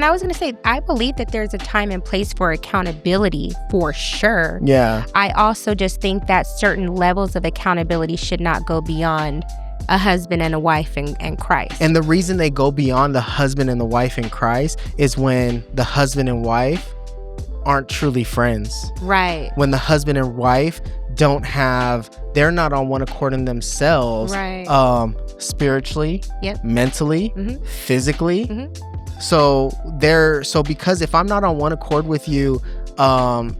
I was going to say, I believe that there's a time and place for accountability for sure. Yeah. I also just think that certain levels of accountability should not go beyond a husband and a wife in Christ. And the reason they go beyond the husband and the wife in Christ is when the husband and wife aren't truly friends. Right. When the husband and wife they're not on one accord in themselves. Right. Spiritually, Yep. mentally, Mhm. physically. Mhm. So because if I'm not on one accord with you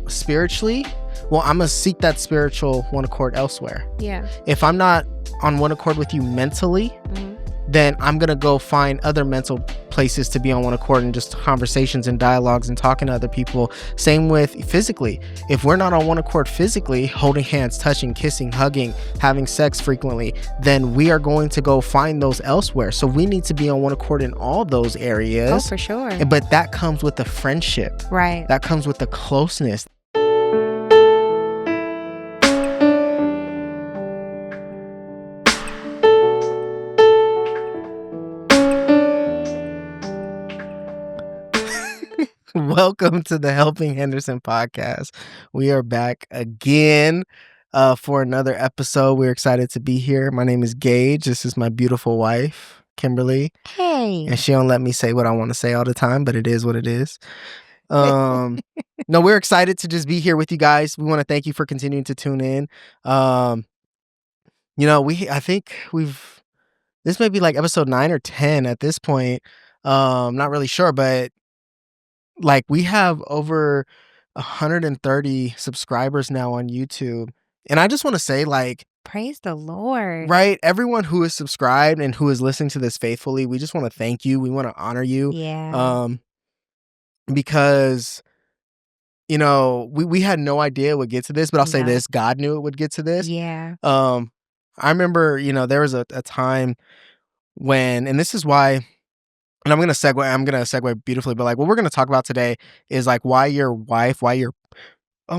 spiritually, well, I'm gonna seek that spiritual one accord elsewhere. Yeah. If I'm not on one accord with you mentally, Mhm. then I'm gonna go find other mental places to be on one accord, and just conversations and dialogues and talking to other people. Same with physically. If we're not on one accord physically, holding hands, touching, kissing, hugging, having sex frequently, then we are going to go find those elsewhere. So we need to be on one accord in all those areas. Oh, for sure. But that comes with the friendship. Right. That comes with the closeness. Welcome to the Helping Henderson podcast. We are back again for another episode. We're excited to be here. My name is Gage. This is my beautiful wife, Kimberly. Hey. And she don't let me say what I want to say all the time, but it is what it is. No, we're excited to just be here with you guys. We want to thank you for continuing to tune in. I think this may be like episode 9 or 10 at this point. Not really sure, but like we have over 130 subscribers now on YouTube. And I just want to say, like, Praise the Lord. right, everyone who is subscribed and who is listening to this faithfully, we just want to thank you. We want to honor you. Yeah. Because, we had no idea it would get to this, but I'll say No. this, God knew it would get to this. Yeah. I remember, there was a time when, and this is why, and I'm going to segue beautifully, but like what we're going to talk about today is like why your wife, oh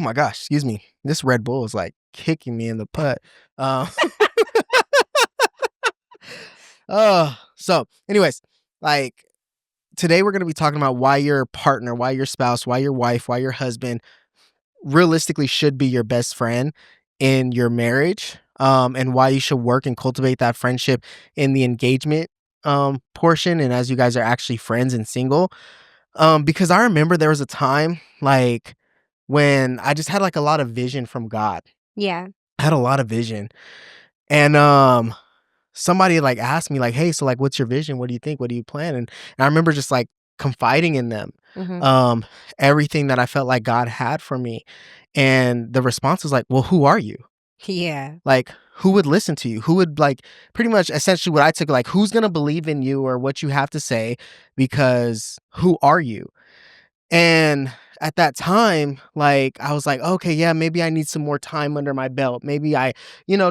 my gosh, excuse me. This Red Bull is like kicking me in the butt. So anyways, like today we're going to be talking about why your partner, why your spouse, why your wife, why your husband realistically should be your best friend in your marriage, and why you should work and cultivate that friendship in the engagement portion, and as you guys are actually friends and single. Because I remember there was a time like when I just had like a lot of vision from God. Yeah. I had a lot of vision. And somebody like asked me like, hey, so like what's your vision? What do you think? What do you plan? And I remember just like confiding in them everything that I felt like God had for me. And the response was like, well, who are you? Yeah. Like, who would listen to you? Who would like pretty much essentially what I took, like, who's going to believe in you or what you have to say? Because who are you? And at that time, like, I was like, okay, yeah, maybe I need some more time under my belt. Maybe I,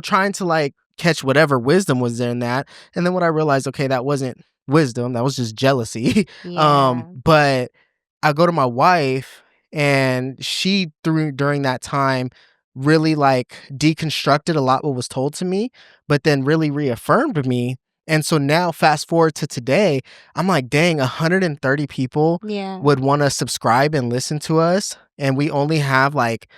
trying to like catch whatever wisdom was there in that. And then what I realized, okay, that wasn't wisdom. That was just jealousy. Yeah. But I go to my wife and she during that time really like deconstructed a lot what was told to me, but then really reaffirmed me. And so now fast forward to today, I'm like, dang, 130 people Yeah. would want to subscribe and listen to us. And we only have like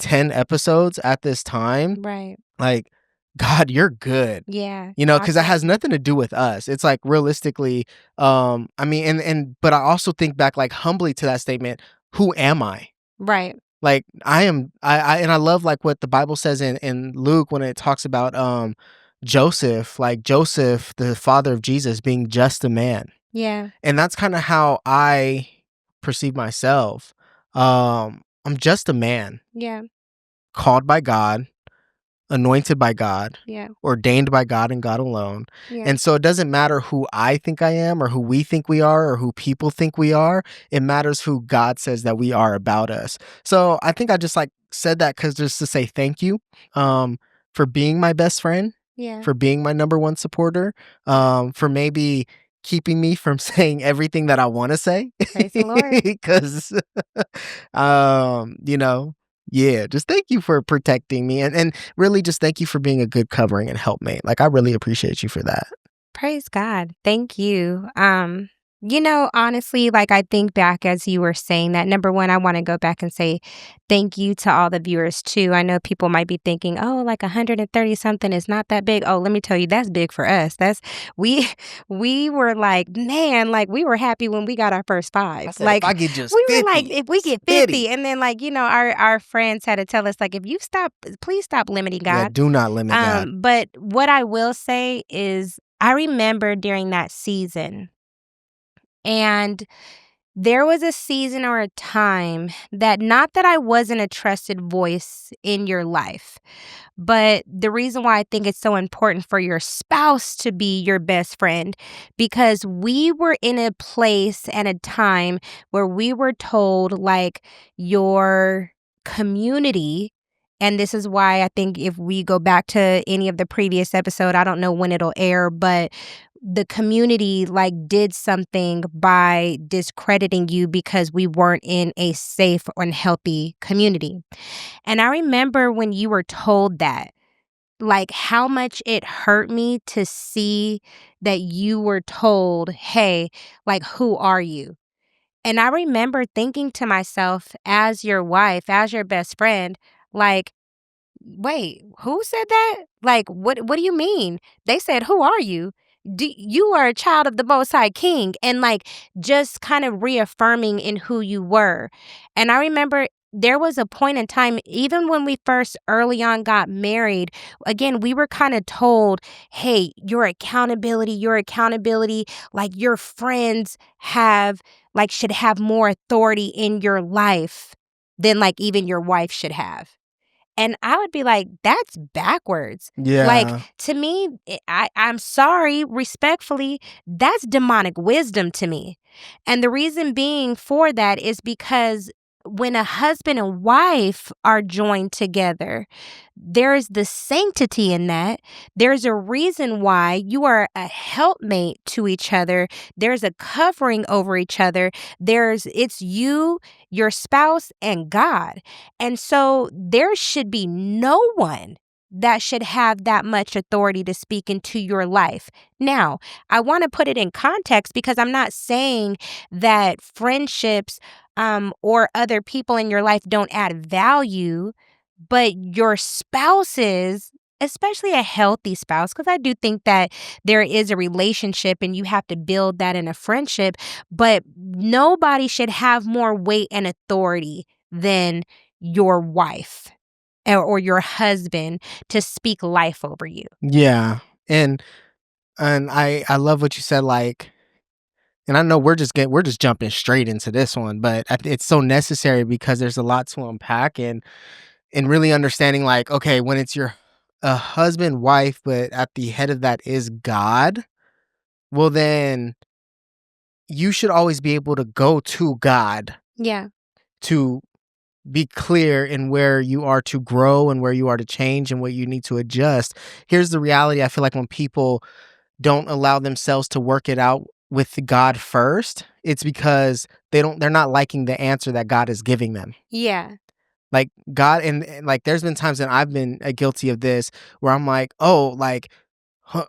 10 episodes at this time. Right. Like, God, you're good. Yeah. Because it has nothing to do with us. It's like realistically, I mean, but I also think back like humbly to that statement, who am I? Right. Like and I love like what the Bible says in Luke when it talks about Joseph, the father of Jesus, being just a man. Yeah. And that's kind of how I perceive myself. I'm just a man. Yeah. Called by God, anointed by God, Yeah. ordained by God and God alone. Yeah. And so it doesn't matter who I think I am or who we think we are or who people think we are. It matters who God says that we are about us. So I think I just like said that because just to say thank you for being my best friend, Yeah. for being my number one supporter, for maybe keeping me from saying everything that I want to say. Praise the Lord. Because, yeah, just thank you for protecting me and really just thank you for being a good covering and helpmate. Like, I really appreciate you for that. Praise God. Thank you. Honestly, like I think back as you were saying that, number one, I want to go back and say thank you to all the viewers too. I know people might be thinking, oh, like 130 something is not that big. Oh, let me tell you, that's big for us. We we were like, man, like we were happy when we got our first I five. said, if Like I get just we were like, 50, if we get 50, spitty. and then like, our friends had to tell us, like, if you stop, please stop limiting Yeah, God. do not limit God. But what I will say is I remember during that season. And there was a season or a time that, not that I wasn't a trusted voice in your life, but the reason why I think it's so important for your spouse to be your best friend, because we were in a place and a time where we were told, like, your community. And this is why I think if we go back to any of the previous episode, I don't know when it'll air, but the community like did something by discrediting you because we weren't in a safe and healthy community. And I remember when you were told that, like how much it hurt me to see that you were told, hey, like, who are you? And I remember thinking to myself, as your wife, as your best friend, like, wait, who said that? Like, what do you mean? They said, who are you? You are a child of the Most High King. And like, just kind of reaffirming in who you were. And I remember there was a point in time, even when we first early on got married, again, we were kind of told, hey, your accountability, like your friends should have more authority in your life than like even your wife should have. And I would be like, that's backwards. Like, Yeah. to me, I'm sorry, respectfully, that's demonic wisdom to me. And the reason being for that is because when a husband and wife are joined together, there's the sanctity in that. There's a reason why you are a helpmate to each other. There's a covering over each other. It's you, your spouse, and God. And so there should be no one that should have that much authority to speak into your life. Now, I want to put it in context because I'm not saying that friendships or other people in your life don't add value, but your spouses, especially a healthy spouse, because I do think that there is a relationship and you have to build that in a friendship, but nobody should have more weight and authority than your wife or your husband to speak life over you. Yeah. And I love what you said, like, and I know we're just jumping straight into this one, but it's so necessary because there's a lot to unpack, and really understanding, like, okay, when it's your a husband, wife, but at the head of that is God, well then you should always be able to go to God Yeah. to be clear in where you are to grow and where you are to change and what you need to adjust. Here's the reality. I feel like when people don't allow themselves to work it out with God first, it's because they're not liking the answer that God is giving them. Yeah. Like God, and like there's been times that I've been guilty of this where I'm like, oh, like,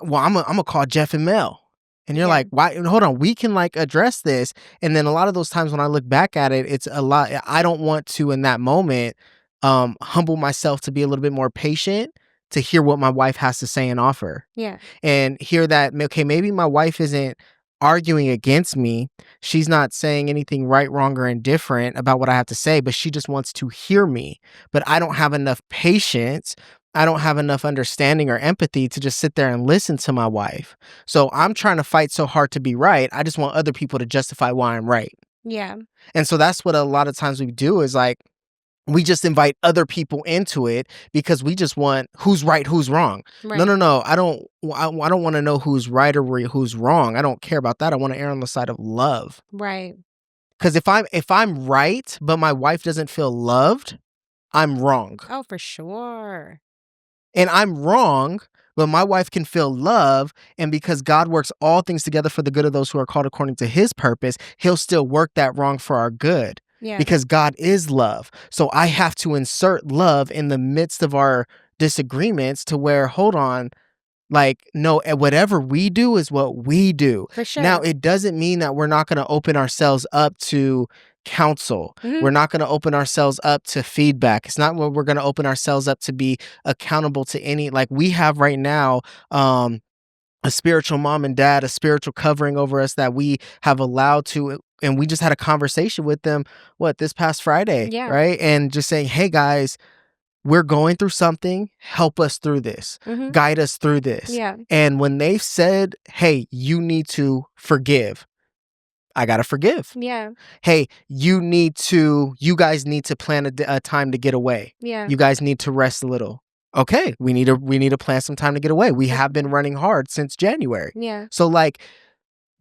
well, I'm gonna call Jeff and Mel. And you're Yeah. like, why? Hold on, we can like address this. And then a lot of those times when I look back at it, it's a lot. I don't want to in that moment humble myself to be a little bit more patient to hear what my wife has to say and offer, Yeah. and hear that, okay, maybe my wife isn't arguing against me. She's not saying anything right, wrong, or indifferent about what I have to say, but she just wants to hear me. But I don't have enough patience. I don't have enough understanding or empathy to just sit there and listen to my wife. So I'm trying to fight so hard to be right. I just want other people to justify why I'm right. Yeah. And so that's what a lot of times we do is like, we just invite other people into it because we just want who's right, who's wrong. No, Right. no, no. I don't want to know who's right or who's wrong. I don't care about that. I want to err on the side of love. Right. Because if I'm right, but my wife doesn't feel loved, I'm wrong. Oh, for sure. And I'm wrong, but my wife can feel love. And because God works all things together for the good of those who are called according to his purpose, he'll still work that wrong for our good. Yeah. Because God is love. So I have to insert love in the midst of our disagreements to where, hold on, Like, no, whatever we do is what we do. For Now, sure. it doesn't mean that we're not gonna open ourselves up to counsel. Mhm. We're not gonna open ourselves up to feedback. It's not what we're gonna open ourselves up to be accountable to any like, we have right now, a spiritual mom and dad, a spiritual covering over us that we have allowed to and we just had a conversation with them, this past Friday, Yeah. right? And just saying, "Hey, guys, we're going through something. Help us through this. Mhm. Guide us through this." Yeah. And when they said, "Hey, you need to forgive," I gotta forgive. Yeah. "Hey, you guys need to plan a time to get away. Yeah. You guys need to rest a little." Okay, we need to plan some time to get away. We For have been sure. running hard since January. Yeah. So, like,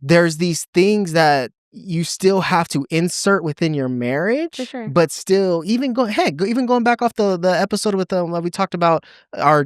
there's these things that you still have to insert within your For marriage, sure. but still even going back off the episode with when we talked about our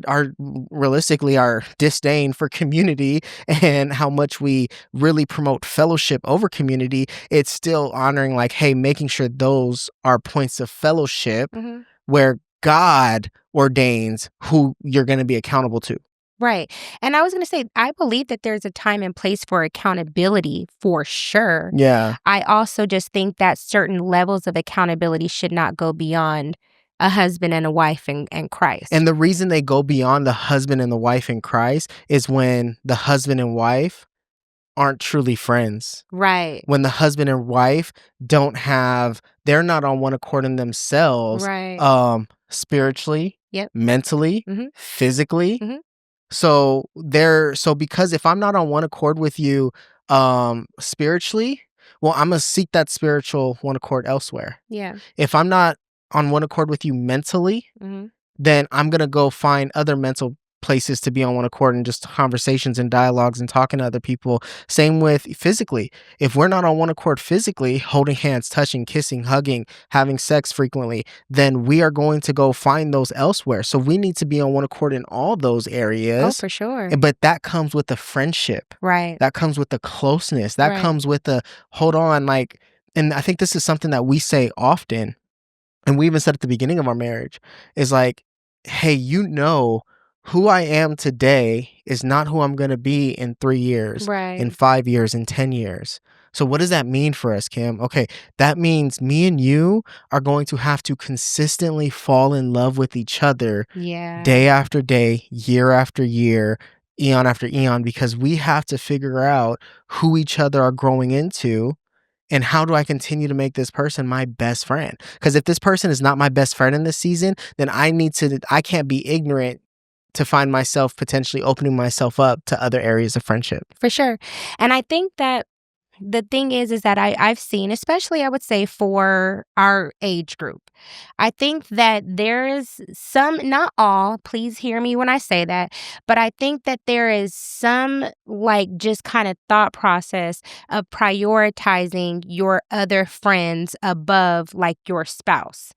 realistically our disdain for community and how much we really promote fellowship over community, it's still honoring like, hey, making sure those are points of fellowship Mhm. where God ordains who you're going to be accountable to. Right. And I was going to say, I believe that there's a time and place for accountability for sure. Yeah. I also just think that certain levels of accountability should not go beyond a husband and a wife and And Christ. the reason they go beyond the husband and the wife in Christ is when the husband and wife aren't truly friends. Right. When the husband and wife they're not on one accord in themselves, Right. spiritually, Yep. mentally, Mhm. physically. Mhm. So because if I'm not on one accord with you, spiritually, well, I'm gonna seek that spiritual one accord elsewhere. Yeah. If I'm not on one accord with you mentally, Mhm. then I'm gonna go find other mental places to be on one accord and just conversations and dialogues and talking to other people. Same with physically. If we're not on one accord physically, holding hands, touching, kissing, hugging, having sex frequently, then we are going to go find those elsewhere. So we need to be on one accord in all those Oh, areas. for sure. But that comes with the friendship. Right. That comes with the closeness. That Right. comes with the hold on, like, and I think this is something that we say often and we even said at the beginning of our marriage is like, hey, who I am today is not who I'm going to be in 3 years, in Right. 5 years, in 10 years. So what does that mean for us, Kim? Okay, that means me and you are going to have to consistently fall in love with each other Yeah. day after day, year after year, eon after eon, because we have to figure out who each other are growing into and how do I continue to make this person my best friend? Because if this person is not my best friend in this season, then I can't be ignorant to find myself potentially opening myself up to other areas of friendship. For sure. And I think that the thing is that I've seen, especially I would say for our age group, I think that there's some, not all, please hear me when I say that, but I think that there is some like just kind of thought process of prioritizing your other friends above like your spouse.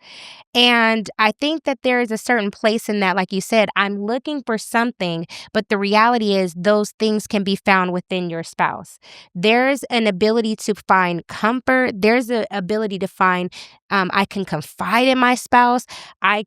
And I think that there is a certain place in that, like you said, I'm looking for something, but the reality is those things can be found within your spouse. There's an ability to find comfort. There's an ability to find, I can confide in my spouse. I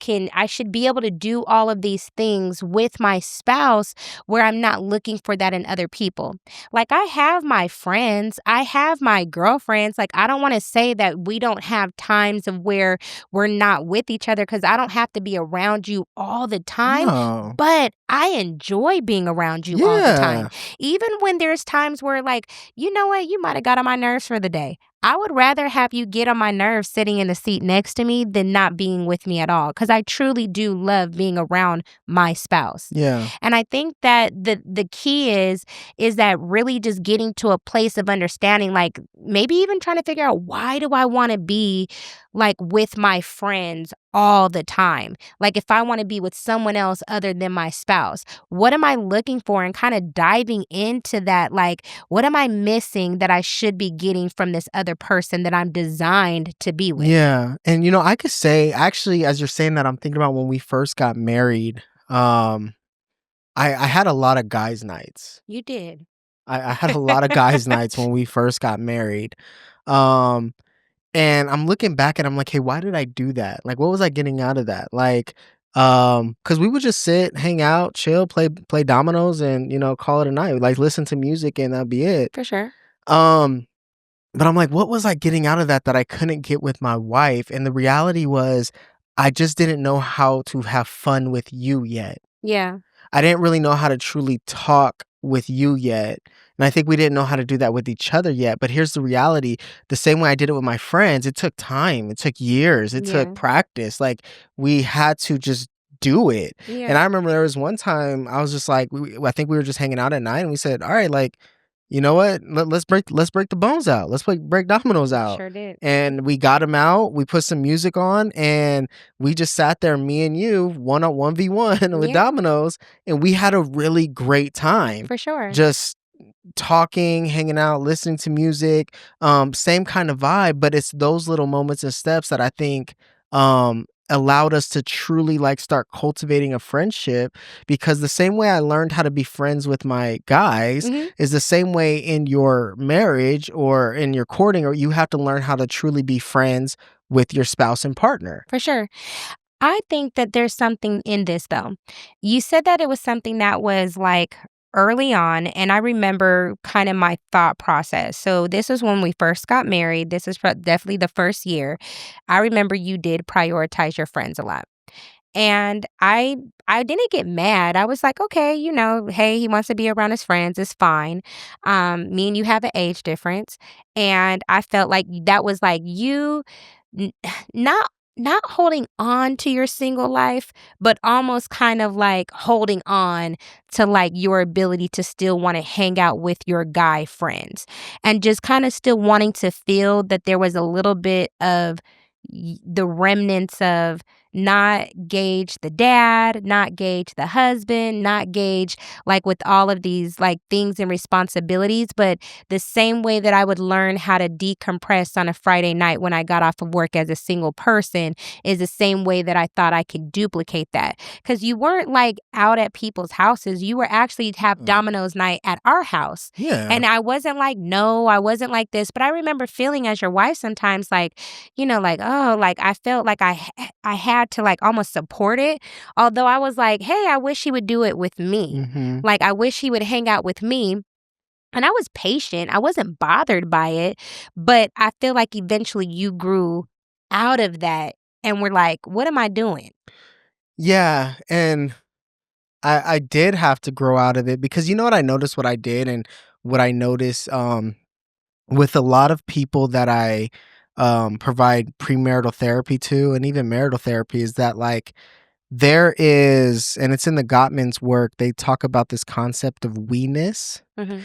should be able to do all of these things with my spouse where I'm not looking for that in other people. Like I have my friends, I have my girlfriends. Like I don't want to say that we don't have times of where we're not with each other because I don't have to be around you all the time, No. but I enjoy being around you all the time. Yeah. Even when there's times where, like, you know what, you might have got on my nerves for the day. I would rather have you get on my nerves sitting in the seat next to me than not being with me at all because I truly do love being around my spouse. Yeah. And I think that the key is that really just getting to a place of understanding, like maybe even trying to figure out why do I want to be like with my friends all the time? Like if I want to be with someone else other than my spouse, what am I looking for? And kind of diving into that, like what am I missing that I should be getting from this other person that I'm designed to be with? Yeah. And I could say actually as you're saying that I'm thinking about when we first got married. I had a lot of guys' nights. You did. I had a lot of guys' nights when we first got married. Um And I'm looking back and I'm like, "Hey, why did I do that? Like, what was I getting out of that?" Like, Because we would just sit, hang out, chill, play dominoes, and, call it a night, like, listen to music, and that'd be it. For sure. Um, but I'm like, what was I getting out of that I couldn't get with my wife? And the reality was I just didn't know how to have fun with you yet. Yeah. I didn't really know how to truly talk with you yet. And I think we didn't know how to do that with each other yet. But here's the reality. The same way I did it with my friends, it took time. It took years. It took Yeah. practice. Like, we had to just do it. And Yeah. I remember there was one time I was just like, I think we were just hanging out at night, and we said, all right, like, you know what? Let's break the bones out. Let's break dominoes We out. sure did. And we got them out. We put some music on, and we just sat there, me and you, 1v1 with Yeah, dominoes, and we had a really great time. for sure. Just talking, hanging out, listening to music, same kind of vibe, but it's those little moments and steps that I think allowed us to truly like start cultivating a friendship, because the same way I learned how to be friends with my guys Mhm. is the same way in your marriage or in your courting, or you have to learn how to truly be friends with your spouse and partner. For sure. I think that there's something in this though. You said that it was something that was like early on, and I remember kind of my thought process. So this was when we first got married. This is definitely the first year. I remember you did prioritize your friends a lot. And I didn't get mad. I was like, "Okay, hey, he wants to be around his friends, it's fine." Me and you have an age difference, and I felt like that was like you n not not holding on to your single life, but almost kind of like holding on to, like, your ability to still wanna hang out with your guy friends, and just kinda still wanting to feel that there was a little bit of the remnants of not gauge the dad, not gauge the husband, not gauge like with all of these like things and responsibilities. But the same way that I would learn how to decompress on a Friday night when I got off of work as a single person is the same way that I thought I could duplicate that. Because you weren't like out at people's houses. You were actually have Mm. Domino's night at our house. Yeah. And I wasn't like, no, I wasn't like this. But I remember feeling as your wife sometimes like, like, oh, like I felt like I had to like almost support it. Although I was like, hey, I wish he would do it with me. Hmm. Like I wish he would hang out with me. And I was patient. I wasn't bothered by it. But I feel like eventually you grew out of that and were like, what am I doing? Yeah. And I did have to grow out of it, because you know what I noticed, what I did, and what I noticed with a lot of people that I provide premarital therapy to, and even marital therapy, is that like there is, and it's in the Gottman's work, they talk about this concept of we-ness. Hmm.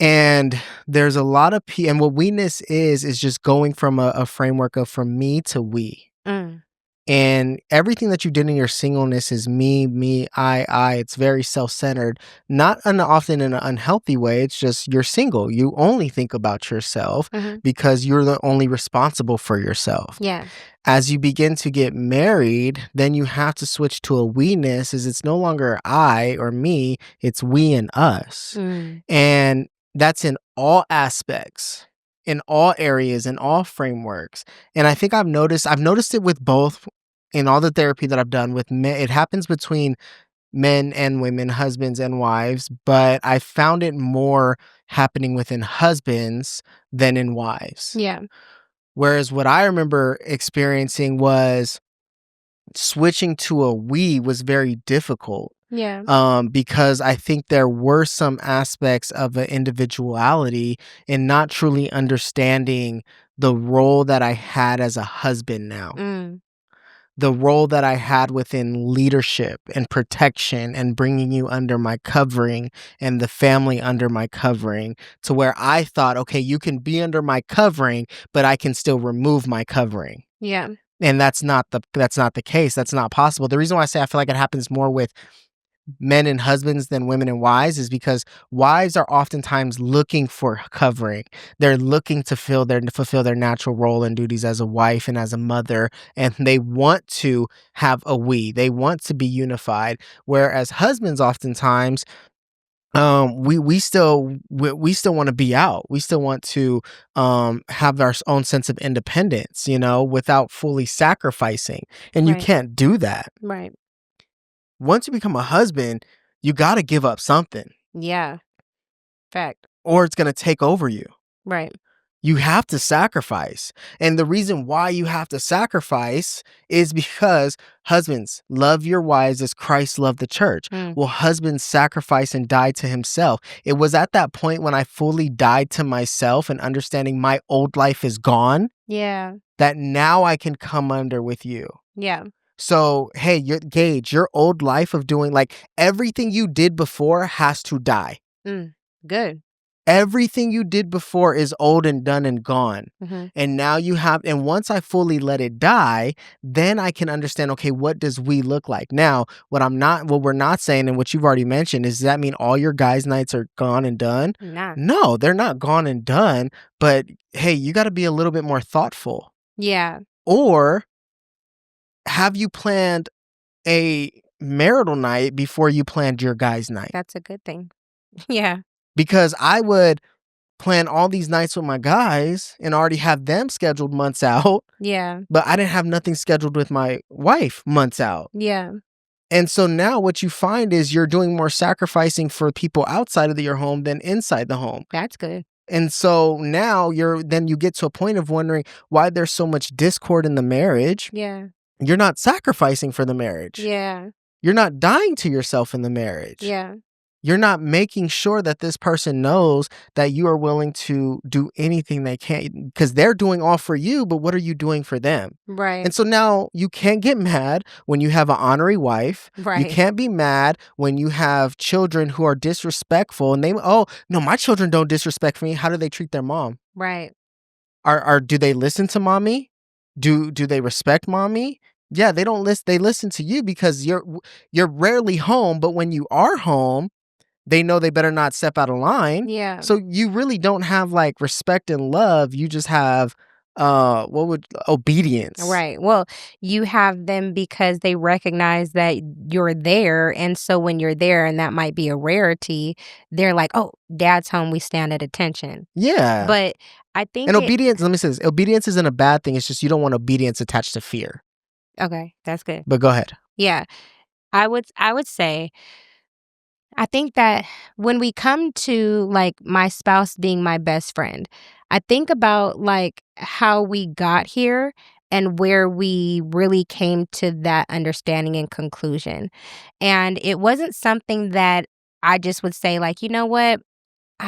And there's a lot of and what we-ness is just going from a framework of from me to we. Mm. And everything that you did in your singleness is me, me, I. It's very self-centered, not often in an unhealthy way. It's just you're single. You only think about yourself Hmm. because you're the only responsible for yourself. Yeah. As you begin to get married, then you have to switch to a we-ness, is it's no longer I or me, it's we and us. Mm. And that's in all aspects, in all areas, in all frameworks. And I think I've noticed it with both in all the therapy that I've done with men. It happens between men and women, husbands and wives, but I found it more happening within husbands than in wives. Yeah. Whereas what I remember experiencing was switching to a we was very difficult, Yeah. because I think there were some aspects of an individuality in not truly understanding the role that I had as a husband now, Mm. the role that I had within leadership and protection and bringing you under my covering and the family under my covering, to where I thought, okay, you can be under my covering, but I can still remove my covering. Yeah. And that's not the case. That's not possible. The reason why I say I feel like it happens more with men and husbands than women and wives is because wives are oftentimes looking for covering. They're looking to fulfill their natural role and duties as a wife and as a mother, and they want to have a we. They want to be unified. Whereas husbands oftentimes we still want to be out. We still want to have our own sense of independence, without fully sacrificing. And you Right. can't do that. Right. once you become a husband, you got to give up something Yeah. Fact. or it's going to take over you. Right. You have to sacrifice. And the reason why you have to sacrifice is because husbands, love your wives as Christ loved the church. Mm. Well, husbands sacrifice and die to himself. It was at that point when I fully died to myself and understanding my old life is gone Yeah. that now I can come under with you. Yeah. So, hey, Gage, your old life of doing like everything you did before has to die. Good. Everything you did before is old and done and gone. Mm-hmm. And now you have, and once I fully let it die, then I can understand, okay, what does we look like? Now, what we're not saying and what you've already mentioned, is does that mean all your guys' nights are gone and done? Nah. No, they're not gone and done. But hey, you got to be a little bit more thoughtful. Yeah. Or have you planned a marital night before you planned your guys' night? That's a good thing. Yeah. Because I would plan all these nights with my guys and already have them scheduled months out, Yeah. but I didn't have nothing scheduled with my wife months out. Yeah. And so now what you find is you're doing more sacrificing for people outside of your home than inside the home. That's good. And so now you get to a point of wondering why there's so much discord in the marriage. Yeah. You're not sacrificing for the marriage. Yeah. You're not dying to yourself in the marriage. Yeah. You're not making sure that this person knows that you are willing to do anything they can, because they're doing all for you, but what are you doing for them? Right. And so now you can't get mad when you have an honorary wife. Right. You can't be mad when you have children who are disrespectful and oh, no, my children don't disrespect me. How do they treat their mom? Right. Do they listen to mommy? Do they respect mommy? Yeah, they don't listen. They listen to you because you're rarely home, but when you are home, they know they better not step out of line. Yeah. So you really don't have like respect and love. You just have obedience. Right. Well, you have them because they recognize that you're there. And so when you're there, and that might be a rarity, they're like, oh, dad's home. We stand at attention. Yeah. But I think and obedience, let me say this, obedience isn't a bad thing. It's just you don't want obedience attached to fear. Okay, that's good. But go ahead. Yeah. I would say, I think that when we come to like my spouse being my best friend, I think about like how we got here and where we really came to that understanding and conclusion. And it wasn't something that I just would say like, you know what?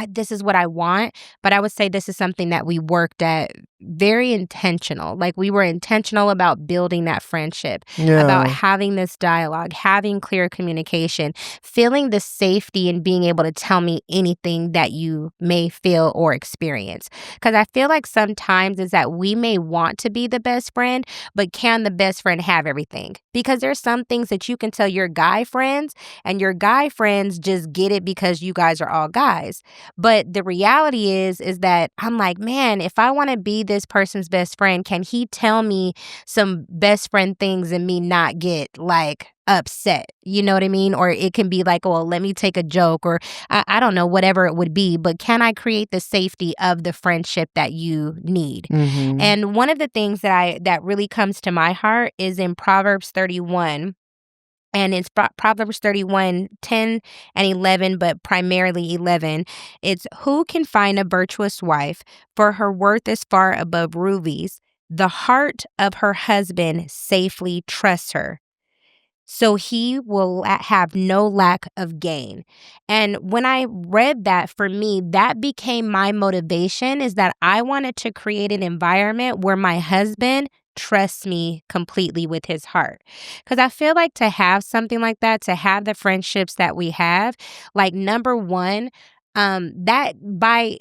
This is what I want, but I would say this is something that we worked at very intentional. Like we were intentional about building that friendship, about having this dialogue, having clear communication, feeling the safety and being able to tell me anything that you may feel or experience. Because I feel like sometimes is that we may want to be the best friend, but can the best friend have everything? Because there's some things that you can tell your guy friends, and your guy friends just get it because you guys are all guys. But the reality is that I'm like, man, if I want to be this person's best friend, can he tell me some best friend things and me not get like upset? You know what I mean? Or it can be like, well, let me take a joke, or I don't know, whatever it would be. But can I create the safety of the friendship that you need? Mm-hmm. And one of the things that really comes to my heart is in Proverbs 31. And it's Proverbs 31, 10 and 11, but primarily 11. It's, who can find a virtuous wife? For her worth is far above rubies. The heart of her husband safely trusts her, so he will have no lack of gain. And when I read that, for me, that became my motivation, is that I wanted to create an environment where my husband trusts me completely with his heart. Because I feel like to have something like that, to have the friendships that we have, like number one, that by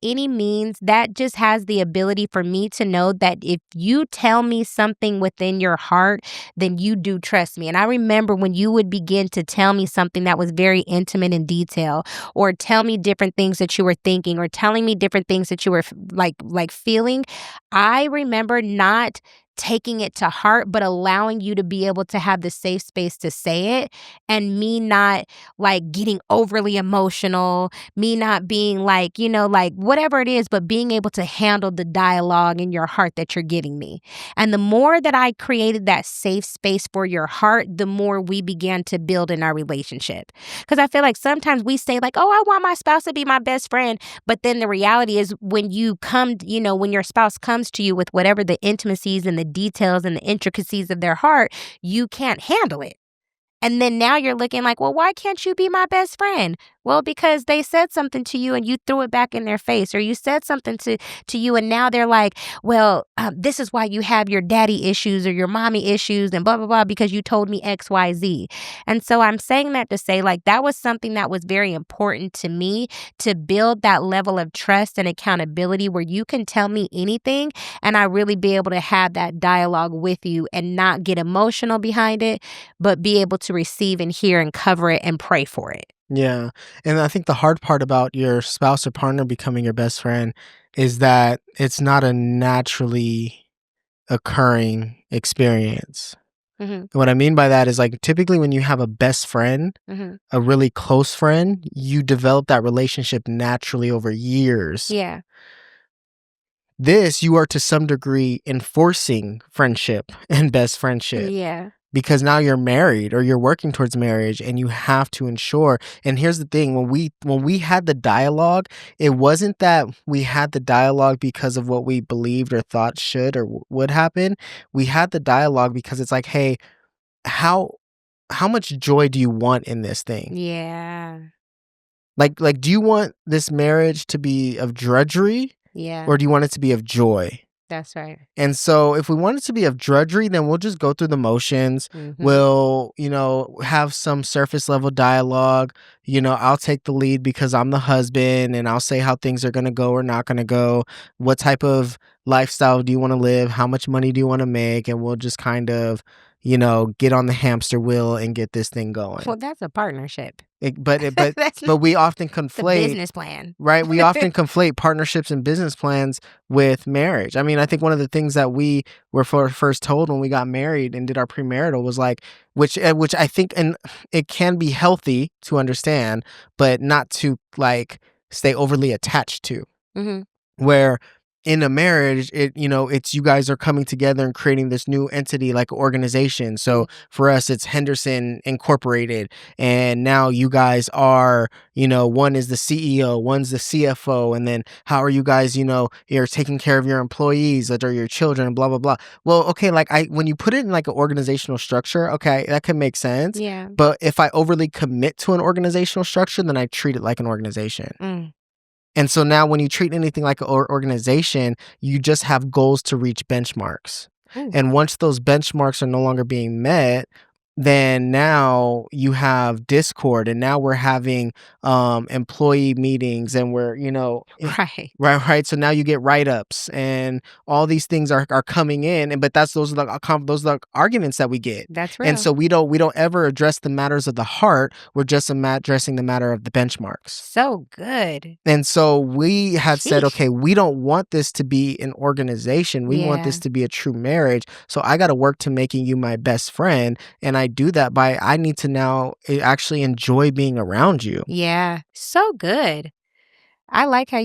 any means, that just has the ability for me to know that if you tell me something within your heart, then you do trust me. And I remember when you would begin to tell me something that was very intimate in detail, or tell me different things that you were thinking, or telling me different things that you were like feeling, I remember not taking it to heart, but allowing you to be able to have the safe space to say it, and me not like getting overly emotional, me not being like, like whatever it is, but being able to handle the dialogue in your heart that you're giving me. And the more that I created that safe space for your heart, the more we began to build in our relationship. Because I feel like sometimes we say like, oh, I want my spouse to be my best friend. But then the reality is when you come, when your spouse comes to you with whatever the intimacies and the details and the intricacies of their heart, you can't handle it. And then now you're looking like, well, why can't you be my best friend? Well, because they said something to you and you threw it back in their face, or you said something to you and now they're like, well, this is why you have your daddy issues or your mommy issues and blah, blah, blah, because you told me X, Y, Z. And so I'm saying that to say like that was something that was very important to me, to build that level of trust and accountability where you can tell me anything and I really be able to have that dialogue with you and not get emotional behind it, but be able to receive and hear and cover it and pray for it. Yeah. And I think the hard part about your spouse or partner becoming your best friend is that it's not a naturally occurring experience. Hmm. What I mean by that is like typically when you have a best friend, Hmm. a really close friend, you develop that relationship naturally over years. Yeah. This, you are to some degree enforcing friendship and best friendship Yeah. because now you're married or you're working towards marriage and you have to ensure. And here's the thing, when we had the dialogue, it wasn't that we had the dialogue because of what we believed or thought should or would happen. We had the dialogue because it's like, hey, how much joy do you want in this thing? Yeah. Like do you want this marriage to be of drudgery Yeah. or do you want it to be of joy? That's right. And so if we want it to be of drudgery, then we'll just go through the motions. Hmm. We'll, have some surface level dialogue. I'll take the lead because I'm the husband and I'll say how things are going to go or not going to go. What type of lifestyle do you want to live? How much money do you want to make? And we'll just kind of, get on the hamster wheel and get this thing going. Well, that's a partnership. It, but, it, but, That's but we often the conflate. business plan. Right. We often conflate partnerships and business plans with marriage. I mean, I think one of the things that we were first told when we got married and did our premarital was like, which I think, and it can be healthy to understand, but not to like stay overly attached to. Hmm. Where in a marriage, it's you guys are coming together and creating this new entity like organization. So for us, it's Henderson Incorporated. And now you guys are, one is the CEO, one's the CFO. And then how are you guys, you're taking care of your employees that are your children, blah, blah, blah. Well, okay, like when you put it in like an organizational structure, okay, that can make sense. Yeah. But if I overly commit to an organizational structure, then I treat it like an organization. Mm. And so now when you treat anything like an organization, you just have goals to reach benchmarks. Ooh. And once those benchmarks are no longer being met, then now you have discord and now we're having employee meetings and we're, Right. right. So now you get write-ups and all these things are coming in. And but those are the arguments that we get. That's And real. so we don't ever address the matters of the heart. We're just addressing the matter of the benchmarks. So good. And so we had said, Sheesh. okay, we don't want this to be an organization. We want this Yeah. to be a true marriage. So I got to work to making you my best friend. And I do that by, I need to now actually enjoy being around you. Yeah. So good. I like how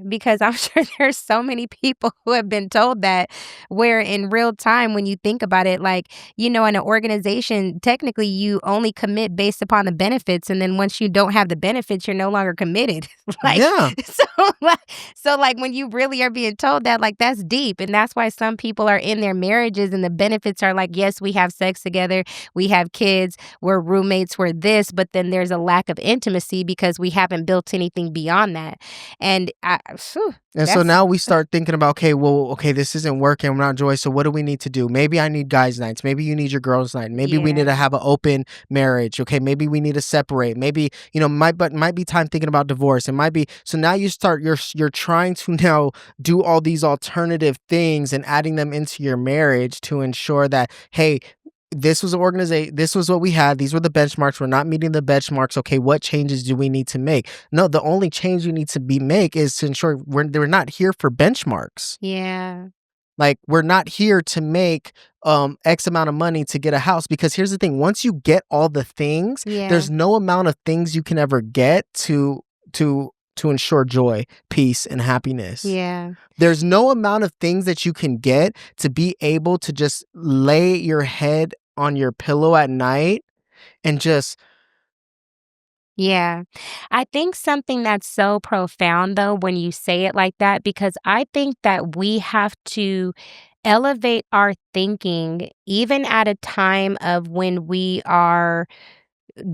because I'm sure there's so many people who have been told that where in real time, when you think about it, like, in an organization, technically you only commit based upon the benefits. And then once you don't have the benefits, you're no longer committed. Like, Yeah. so when you really are being told that, like, that's deep. And that's why some people are in their marriages and the benefits are like, yes, we have sex together. We have kids. We're roommates. We're this. But then there's a lack of intimacy because we haven't built anything beyond that. And so now we start thinking about, okay, this isn't working. I'm not joy. So what do we need to do? Maybe I need guys' nights. Maybe you need your girls' night. Maybe we need to have an open marriage. Okay, maybe we need to separate. Maybe might be time thinking about divorce. It might be. So now you're trying to now do all these alternative things and adding them into your marriage to ensure that, hey, this was an organization. This was what we had. These were the benchmarks. We're not meeting the benchmarks. Okay, what changes do we need to make? No, the only change you need to make is to ensure we're not here for benchmarks. Yeah. Like, we're not here to make X amount of money to get a house, because here's the thing, once you get all the things, Yeah. there's no amount of things you can ever get to ensure joy, peace, and happiness. Yeah. There's no amount of things that you can get to be able to just lay your head on your pillow at night and just Yeah. I think something that's so profound, though, when you say it like that, because I think that we have to elevate our thinking even at a time of when we are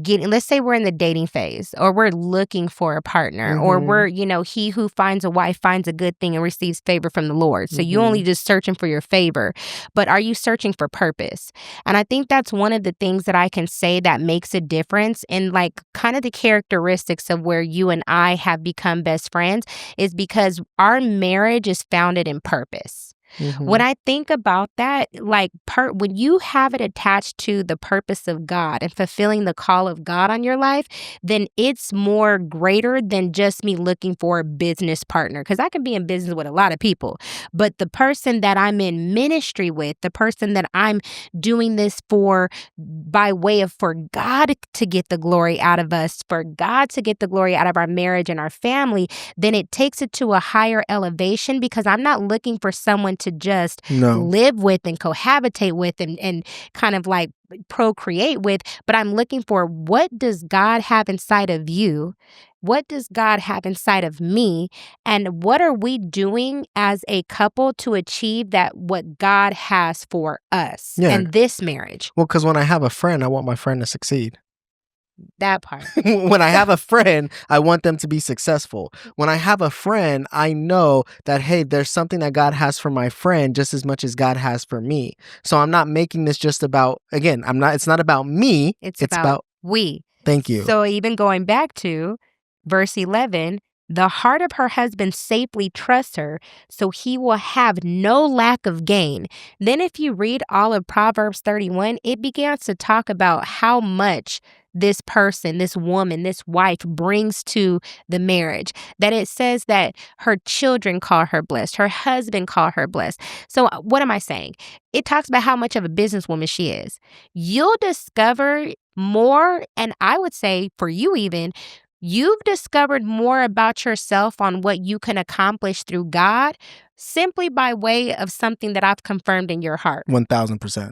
getting, let's say we're in the dating phase, or we're looking for a partner, or we're, Mhm, he who finds a wife finds a good thing and receives favor from the Lord. So you only mhm. just searching for your favor, but are you searching for purpose? And I think that's one of the things that I can say that makes a difference in, like, kind of the characteristics of where you and I have become best friends, is because our marriage is founded in purpose. When Mhm. I think about that, like, when you have it attached to the purpose of God and fulfilling the call of God on your life, then it's more greater than just me looking for a business partner. Because I can be in business with a lot of people, but the person that I'm in ministry with, the person that I'm doing this for by way of, for God to get the glory out of us, for God to get the glory out of our marriage and our family, then it takes it to a higher elevation, because I'm not looking for someone to just No. live with and cohabitate with and kind of like procreate with, but I'm looking for, what does God have inside of you? What does God have inside of me? And what are we doing as a couple to achieve that, what God has for us Yeah. and this marriage? Well, because when I have a friend, I want my friend to succeed. That part. When I have a friend, I want them to be successful. When I have a friend, I know that, hey, there's something that God has for my friend just as much as God has for me. So I'm not making this just about, again, it's not about me. It's It's about about, we. thank you. So even going back to verse 11, the heart of her husband safely trusts her, so he will have no lack of gain. Then if you read all of Proverbs 31, it begins to talk about how much this person, this woman, this wife brings to the marriage. That it says that her children call her blessed, her husband call her blessed. So what am I saying? It talks about how much of a businesswoman she is. You'll discover more, and I would say for you even, you've discovered more about yourself on what you can accomplish through God simply by way of something that I've confirmed in your heart. 1000%.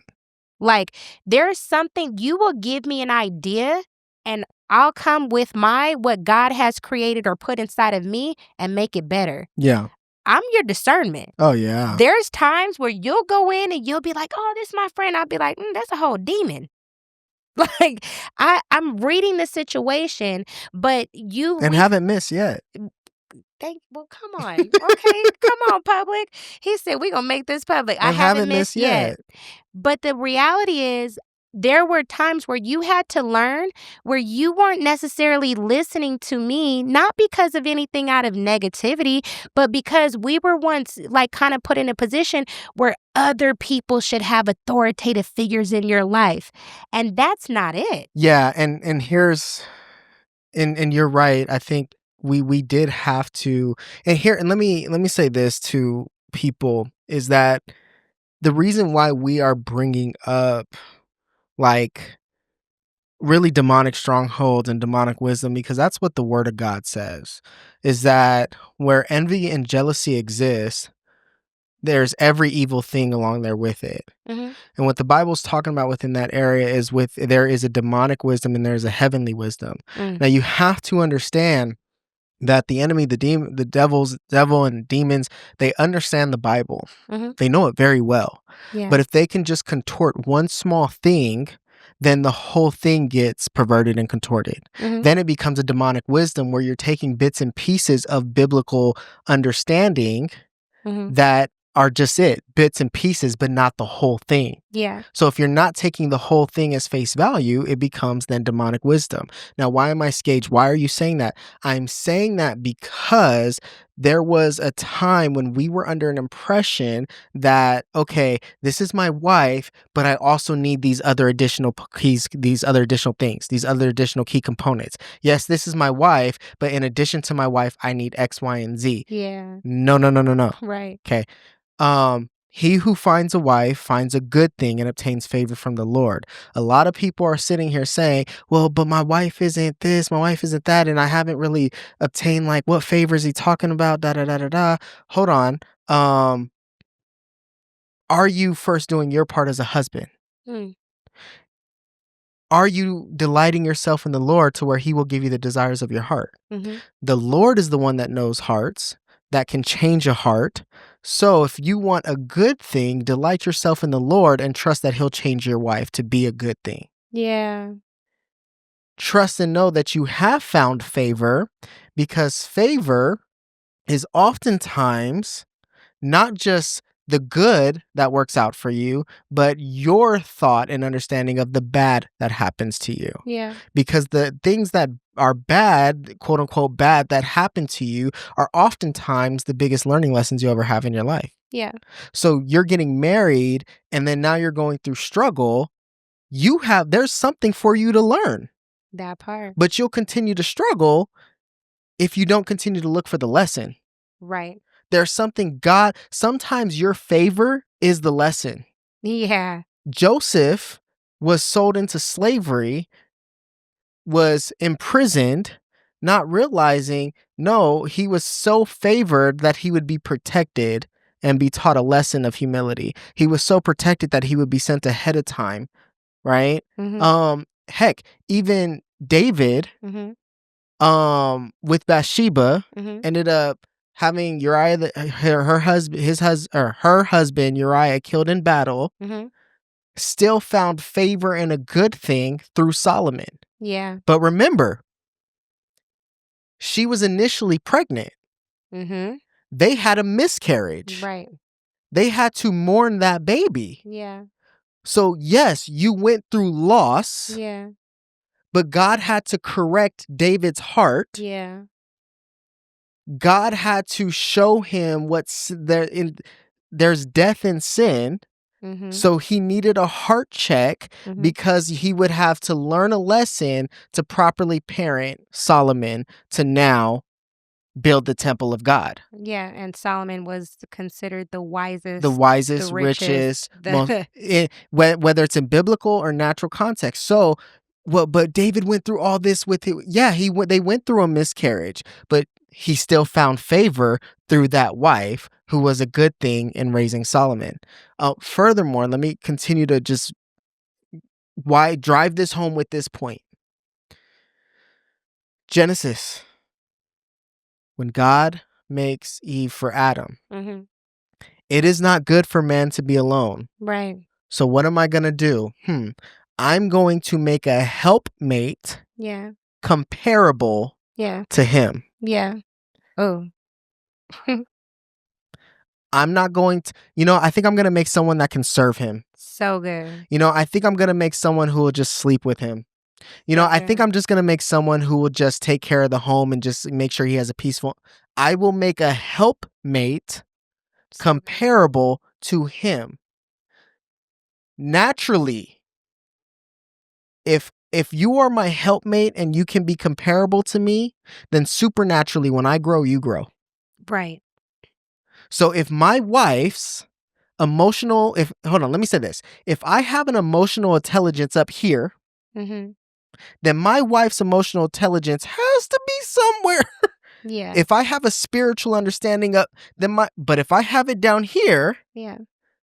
Like, there's something, you will give me an idea, and I'll come with what God has created or put inside of me and make it better. Yeah. I'm your discernment. Oh, yeah. There's times where you'll go in and you'll be like, oh, this is my friend. I'll be like, that's a whole demon. Like, I'm reading the situation, but And haven't missed yet. well, come on. Okay, come on, public. He said, we're gonna make this public. I And haven't haven't missed missed yet. yet. But the reality is, there were times where you had to learn, where you weren't necessarily listening to me, not because of anything out of negativity, but because we were once, like, kind of put in a position where other people should have authoritative figures in your life. And that's not it. Yeah, and here's and you're right. I think we did have to, and let me say this to people, is that the reason why we are bringing up, like, really demonic strongholds and demonic wisdom, because that's what the word of God says, is that where envy and jealousy exist, there's every evil thing along there with it. Hmm. And what the Bible's talking about within that area is, there is a demonic wisdom and there's a heavenly wisdom. Mm. Now you have to understand that the enemy, the devil and demons, they understand the Bible. Hmm. They know it very well. Yeah. But if they can just contort one small thing, then the whole thing gets perverted and contorted. Hmm. Then it becomes a demonic wisdom where you're taking bits and pieces of biblical understanding Hmm. that are just bits and pieces, but not the whole thing. Yeah. So if you're not taking the whole thing as face value, it becomes then demonic wisdom. Now, why am I Scage? Why are you saying that? I'm saying that because there was a time when we were under an impression that, okay, this is my wife, but I also need these other additional keys, these other additional things, these other additional key components. Yes, this is my wife, but in addition to my wife, I need X, Y, and Z. Yeah. No, no, no, no, no. Right. Okay. He who finds a wife finds a good thing and obtains favor from the Lord. A lot of people are sitting here saying, well, but my wife isn't this, my wife isn't that, and I haven't really obtained, like, what favor is he talking about? Da da da da da. Hold on. Are you first doing your part as a husband? Mm. Are you delighting yourself in the Lord to where he will give you the desires of your heart? Mm-hmm. The Lord is the one that knows hearts, that can change a heart. So if you want a good thing, delight yourself in the Lord and trust that he'll change your wife to be a good thing. Yeah. Trust and know that you have found favor, because favor is oftentimes not just the good that works out for you, but your thought and understanding of the bad that happens to you. Yeah. Because the things that are bad, quote unquote bad, that happen to you are oftentimes the biggest learning lessons you ever have in your life. Yeah. So you're getting married and then now you're going through struggle. There's something for you to learn, That part. but you'll continue to struggle if you don't continue to look for the lesson. Right. There's something sometimes your favor is the lesson. Yeah. Joseph was sold into slavery, was imprisoned, not realizing, no, he was so favored that he would be protected and be taught a lesson of humility. He was so protected that he would be sent ahead of time, right? Mm-hmm. Heck, even David, Mm-hmm. with Bathsheba, Mm-hmm. ended up having Uriah, her husband Uriah, killed in battle. Mm-hmm. Still found favor and a good thing through Solomon. Yeah. But remember, she was initially pregnant. Mm-hmm. They had a miscarriage. Right. They had to mourn that baby. Yeah. So yes, you went through loss, Yeah. but God had to correct David's heart. Yeah. God had to show him there's death in sin. Mm-hmm. So he needed a heart check, Mm-hmm. because he would have to learn a lesson to properly parent Solomon to now build the temple of God. Yeah, and Solomon was considered the The wisest, wisest, the richest, richest, most, whether it's in biblical or natural context. So, but David went through all this with it. Yeah, they went through a miscarriage, but he still found favor through that wife who was a good thing in raising Solomon. Furthermore, let me continue to just drive this home with this point. Genesis, when God makes Eve for Adam, Mm-hmm. it is not good for man to be alone. Right. So what am I going to do? I'm going to make a helpmate Yeah. comparable Yeah. to him. Yeah. Oh. I'm not going to, I think I'm going to make someone that can serve him. So good. I think I'm going to make someone who will just sleep with him. I think I'm just going to make someone who will just take care of the home and just make sure he has a peaceful. I will make a helpmate comparable to him. Naturally, if you are my helpmate and you can be comparable to me, then supernaturally when I grow, you grow. Right. So if my wife's hold on, let me say this. If I have an emotional intelligence up here, Mm-hmm. then my wife's emotional intelligence has to be somewhere. Yeah. If I have a spiritual understanding up, but if I have it down here, Yeah.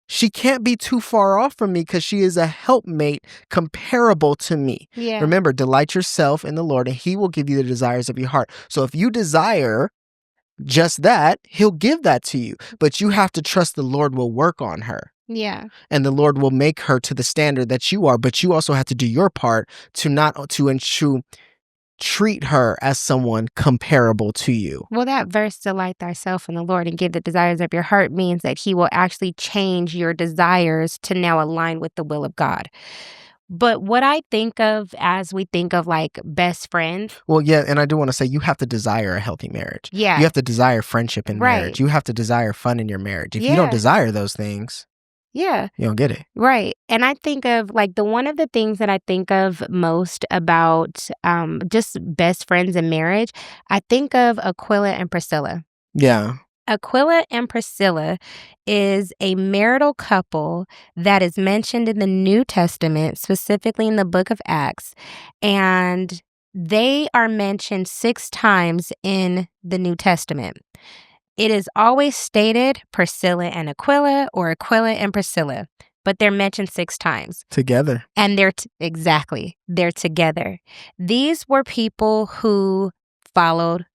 she can't be too far off from me because she is a helpmate comparable to me. Yeah. Remember, delight yourself in the Lord and he will give you the desires of your heart. So if you desire just that, he'll give that to you. But you have to trust the Lord will work on her. Yeah. And the Lord will make her to the standard that you are. But you also have to do your part to treat her as someone comparable to you. Well, that verse, delight thyself in the Lord and give the desires of your heart, means that he will actually change your desires to now align with the will of God. But what I think of as we think of like best friends. Well, yeah, and I do want to say you have to desire a healthy marriage. Yeah. You have to desire friendship in Right. marriage. You have to desire fun in your marriage. If you don't desire those things, yeah, you don't get it. Right. And I think of like one of the things that I think of most about just best friends in marriage, I think of Aquila and Priscilla. Yeah. Aquila and Priscilla is a marital couple that is mentioned in the New Testament, specifically in the book of Acts. And they are mentioned 6 times in the New Testament. It is always stated Priscilla and Aquila or Aquila and Priscilla, but they're mentioned 6 times. Together. And they're together. These were people who followed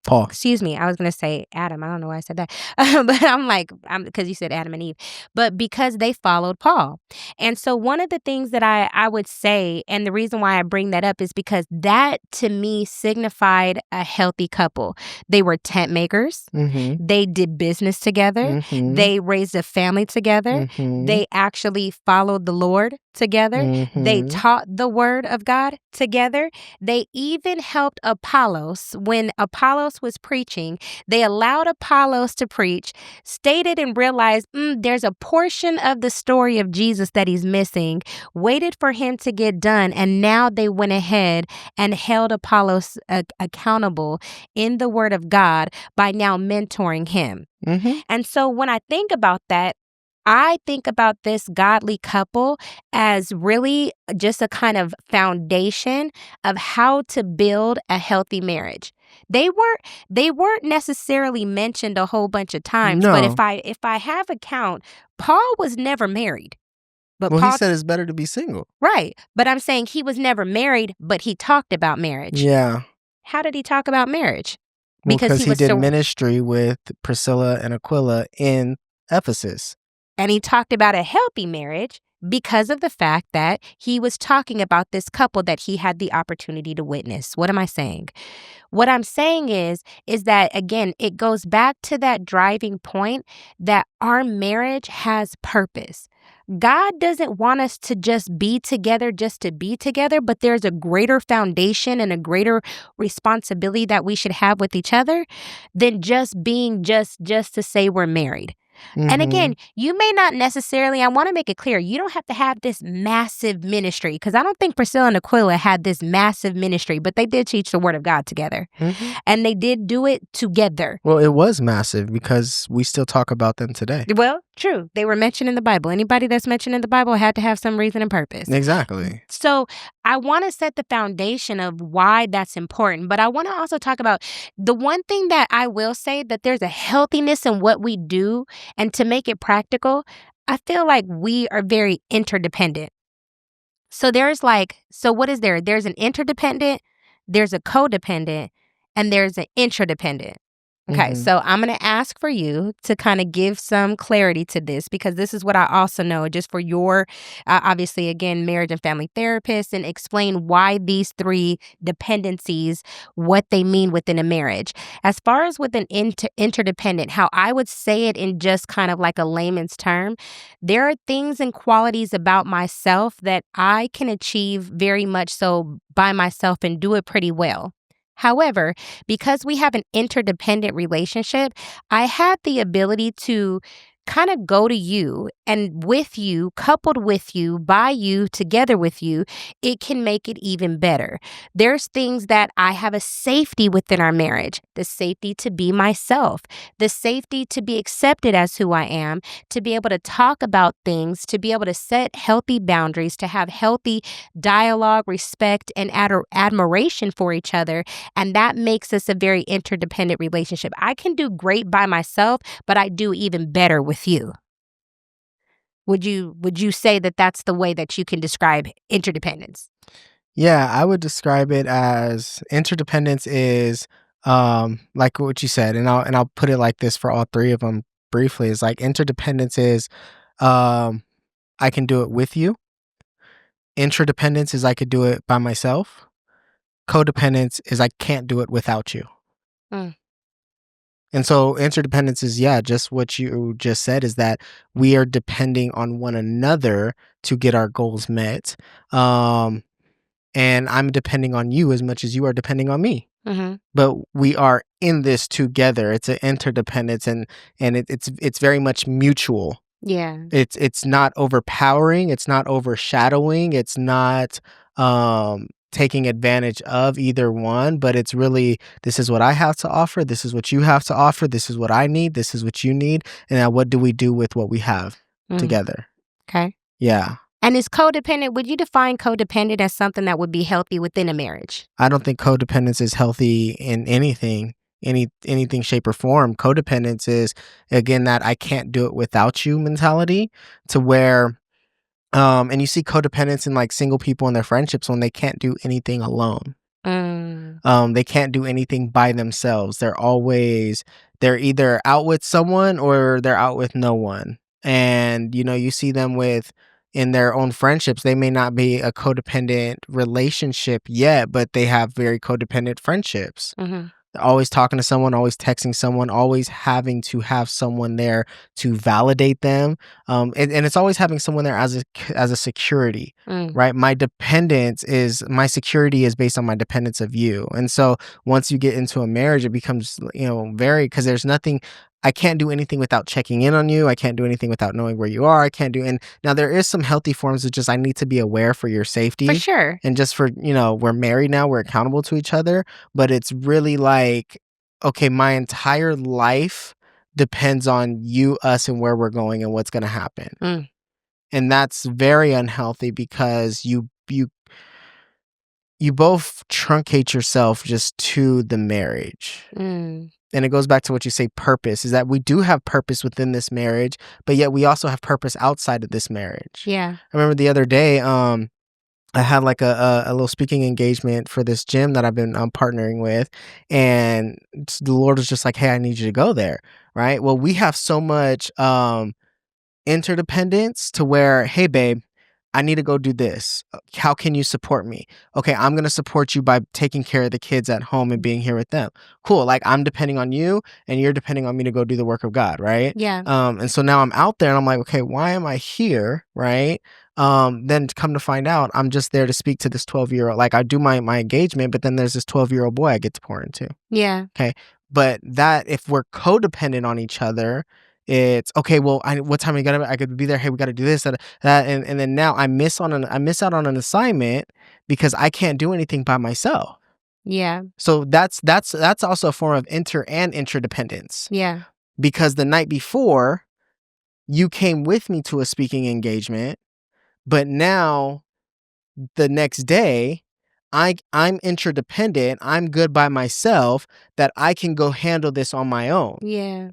Paul. excuse me, I was gonna say Adam. I don't know why I said that. But I'm because you said Adam and Eve. But because they followed Paul. And so one of the things that I would say, and the reason why I bring that up is because that to me signified a healthy couple. They were tent makers. Mm-hmm. They did business together. Mm-hmm. They raised a family together. Mm-hmm. They actually followed the Lord together. Mm-hmm. They taught the word of God together. They even helped Apollos when Apollos was preaching. They allowed Apollos to preach, stated and realized there's a portion of the story of Jesus that he's missing, waited for him to get done, and now they went ahead and held Apollos accountable in the word of God by now mentoring him. Mm-hmm. And so when I think about that, I think about this godly couple as really just a kind of foundation of how to build a healthy marriage. They weren't necessarily mentioned a whole bunch of times, but No. if I have a count, Paul was never married. But Well, Paul, he said it's better to be single. right. But I'm saying he was never married, but he talked about marriage. Yeah. How did he talk about marriage? Well, because he did so ministry with Priscilla and Aquila in Ephesus. And he talked about a healthy marriage because of the fact that he was talking about this couple that he had the opportunity to witness. What am I saying? What I'm saying is that, again, it goes back to that driving point that our marriage has purpose. God doesn't want us to just be together just to be together, but there's a greater foundation and a greater responsibility that we should have with each other than just being just to say we're married. Mm-hmm. And again, you may not necessarily, I want to make it clear, you don't have to have this massive ministry, because I don't think Priscilla and Aquila had this massive ministry, but they did teach the word of God together. Mm-hmm. And they did do it together. Well, it was massive because we still talk about them today. Well, true. They were mentioned in the Bible. Anybody that's mentioned in the Bible had to have some reason and purpose. Exactly. So I want to set the foundation of why that's important. But I want to also talk about the one thing that I will say, that there's a healthiness in what we do. And to make it practical, I feel like we are very interdependent. So what is there? There's an interdependent, there's a codependent, and there's an interdependent. Okay, so I'm going to ask for you to kind of give some clarity to this, because this is what I also know, just for your, obviously, again, marriage and family therapist, and explain why these 3 dependencies, what they mean within a marriage. As far as with an interdependent, how I would say it in just kind of like a layman's term, there are things and qualities about myself that I can achieve very much so by myself and do it pretty well. However, because we have an interdependent relationship, I have the ability to kind of go to you, and with you, coupled with you, by you, together with you, it can make it even better. There's things that I have a safety within our marriage, the safety to be myself, the safety to be accepted as who I am, to be able to talk about things, to be able to set healthy boundaries, to have healthy dialogue, respect, and admiration for each other. And that makes us a very interdependent relationship. I can do great by myself, but I do even better with you. Would you say that that's the way that you can describe interdependence? Yeah, I would describe it as interdependence is like what you said, and I'll put it like this for all 3 of them briefly. Is like interdependence is I can do it with you. Interdependence is I could do it by myself. Codependence is I can't do it without you. Mm. And so interdependence is, just what you just said, is that we are depending on one another to get our goals met. And I'm depending on you as much as you are depending on me. Mm-hmm. But we are in this together. It's an interdependence, and it's very much mutual. Yeah. It's not overpowering. It's not overshadowing. It's not taking advantage of either one, but it's really, this is what I have to offer, this is what you have to offer, this is what I need, this is what you need, and now what do we do with what we have Mm, together? okay. Yeah. And is codependent, would you define codependent as something that would be healthy within a marriage? I don't think codependence is healthy in anything, shape, or form. Codependence is, again, that I can't do it without you mentality, to where and you see codependence in like single people in their friendships when they can't do anything alone. Mm, They can't do anything by themselves. They're either out with someone or they're out with no one. And you see them with in their own friendships, they may not be a codependent relationship yet, but they have very codependent friendships. mhm, Always talking to someone, always texting someone, always having to have someone there to validate them. And it's always having someone there as a security, mm, right? My security is based on my dependence of you. And so once you get into a marriage, it becomes, very, because there's nothing, I can't do anything without checking in on you. I can't do anything without knowing where you are. I can't do, and now there is some healthy forms of just, I need to be aware for your for safety. sure. And just for, we're married now, we're accountable to each other, but it's really like, okay, my entire life depends on you, us, and where we're going and what's going to happen. Mm, And that's very unhealthy because you both truncate yourself just to the marriage. mm, And it goes back to what you say, purpose, is that we do have purpose within this marriage, but yet we also have purpose outside of this marriage. yeah, I remember the other day, I had like a little speaking engagement for this gym that I've been partnering with, and the Lord was just like, "Hey, I need you to go there." Right? Well, we have so much interdependence to where, "Hey, babe, I need to go do this. How can you support me?" Okay, I'm going to support you by taking care of the kids at home and being here with them. Cool. Like, I'm depending on you and you're depending on me to go do the work of God, right? yeah, And so now I'm out there and I'm like, okay, why am I here, right? Then to come to find out, I'm just there to speak to this 12-year-old. Like, I do my engagement, but then there's this 12-year-old boy I get to pour into. yeah, Okay. But that, if we're codependent on each other, it's okay. Well, what time I could be there. Hey, we got to do this, that, and then now I miss out on an assignment because I can't do anything by myself. yeah, So that's also a form of interdependence, yeah, because the night before you came with me to a speaking engagement, but now the next day I'm interdependent. I'm good by myself, that I can go handle this on my own. yeah,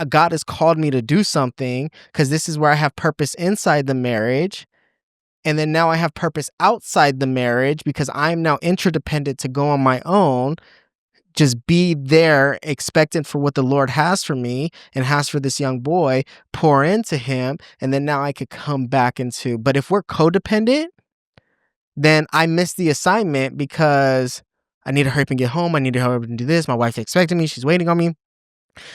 God has called me to do something because this is where I have purpose inside the marriage. And then now I have purpose outside the marriage because I'm now interdependent to go on my own, just be there expectant for what the Lord has for me and has for this young boy, pour into him. And then now I could come back into, but if we're codependent, then I miss the assignment because I need to hurry up and get home. I need to hurry up and do this. My wife's expecting me. She's waiting on me.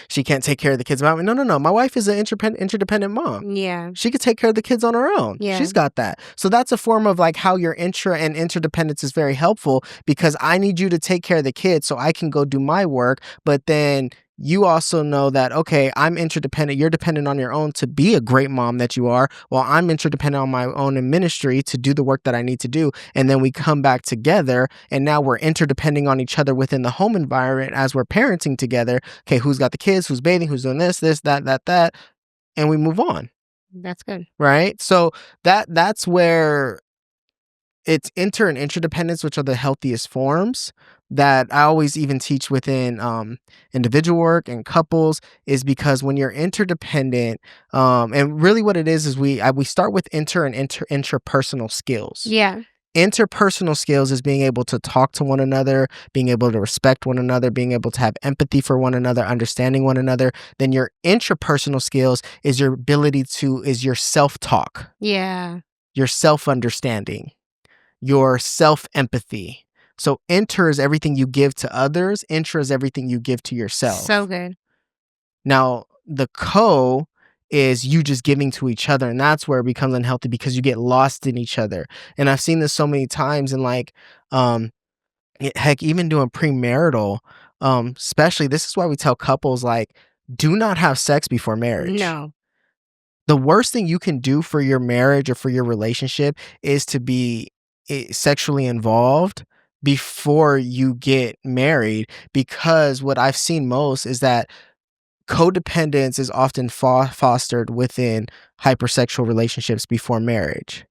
She can't take care of the kids without me. No, no, no. My wife is an interdependent mom. yeah, She could take care of the kids on her own. yeah, She's got that. So that's a form of like how your intra and interdependence is very helpful, because I need you to take care of the kids so I can go do my work. But then you also know that, okay, I'm interdependent. You're dependent on your own to be a great mom that you are. Well, I'm interdependent on my own in ministry to do the work that I need to do. And then we come back together and now we're interdepending on each other within the home environment as we're parenting together. Okay, who's got the kids, who's bathing, who's doing this, that, and we move on. that's good. Right? So that's where it's and interdependence, which are the healthiest forms, that I always even teach within individual work and couples, is because when you're interdependent, and really what it is we start with intrapersonal skills. Yeah, Interpersonal skills is being able to talk to one another, being able to respect one another, being able to have empathy for one another, understanding one another. Then your intrapersonal skills is your self-talk, yeah, your self-understanding, your self-empathy. So inter is everything you give to others, intra is everything you give to so yourself. good. Now, the co is you just giving to each other, and that's where it becomes unhealthy because you get lost in each other. And I've seen this so many times in like heck, even doing premarital, especially, this is why we tell couples, like, do not have sex before marriage. No, The worst thing you can do for your marriage or for your relationship is to be sexually involved before you get married, because what I've seen most is that codependence is often fostered within hypersexual relationships before marriage,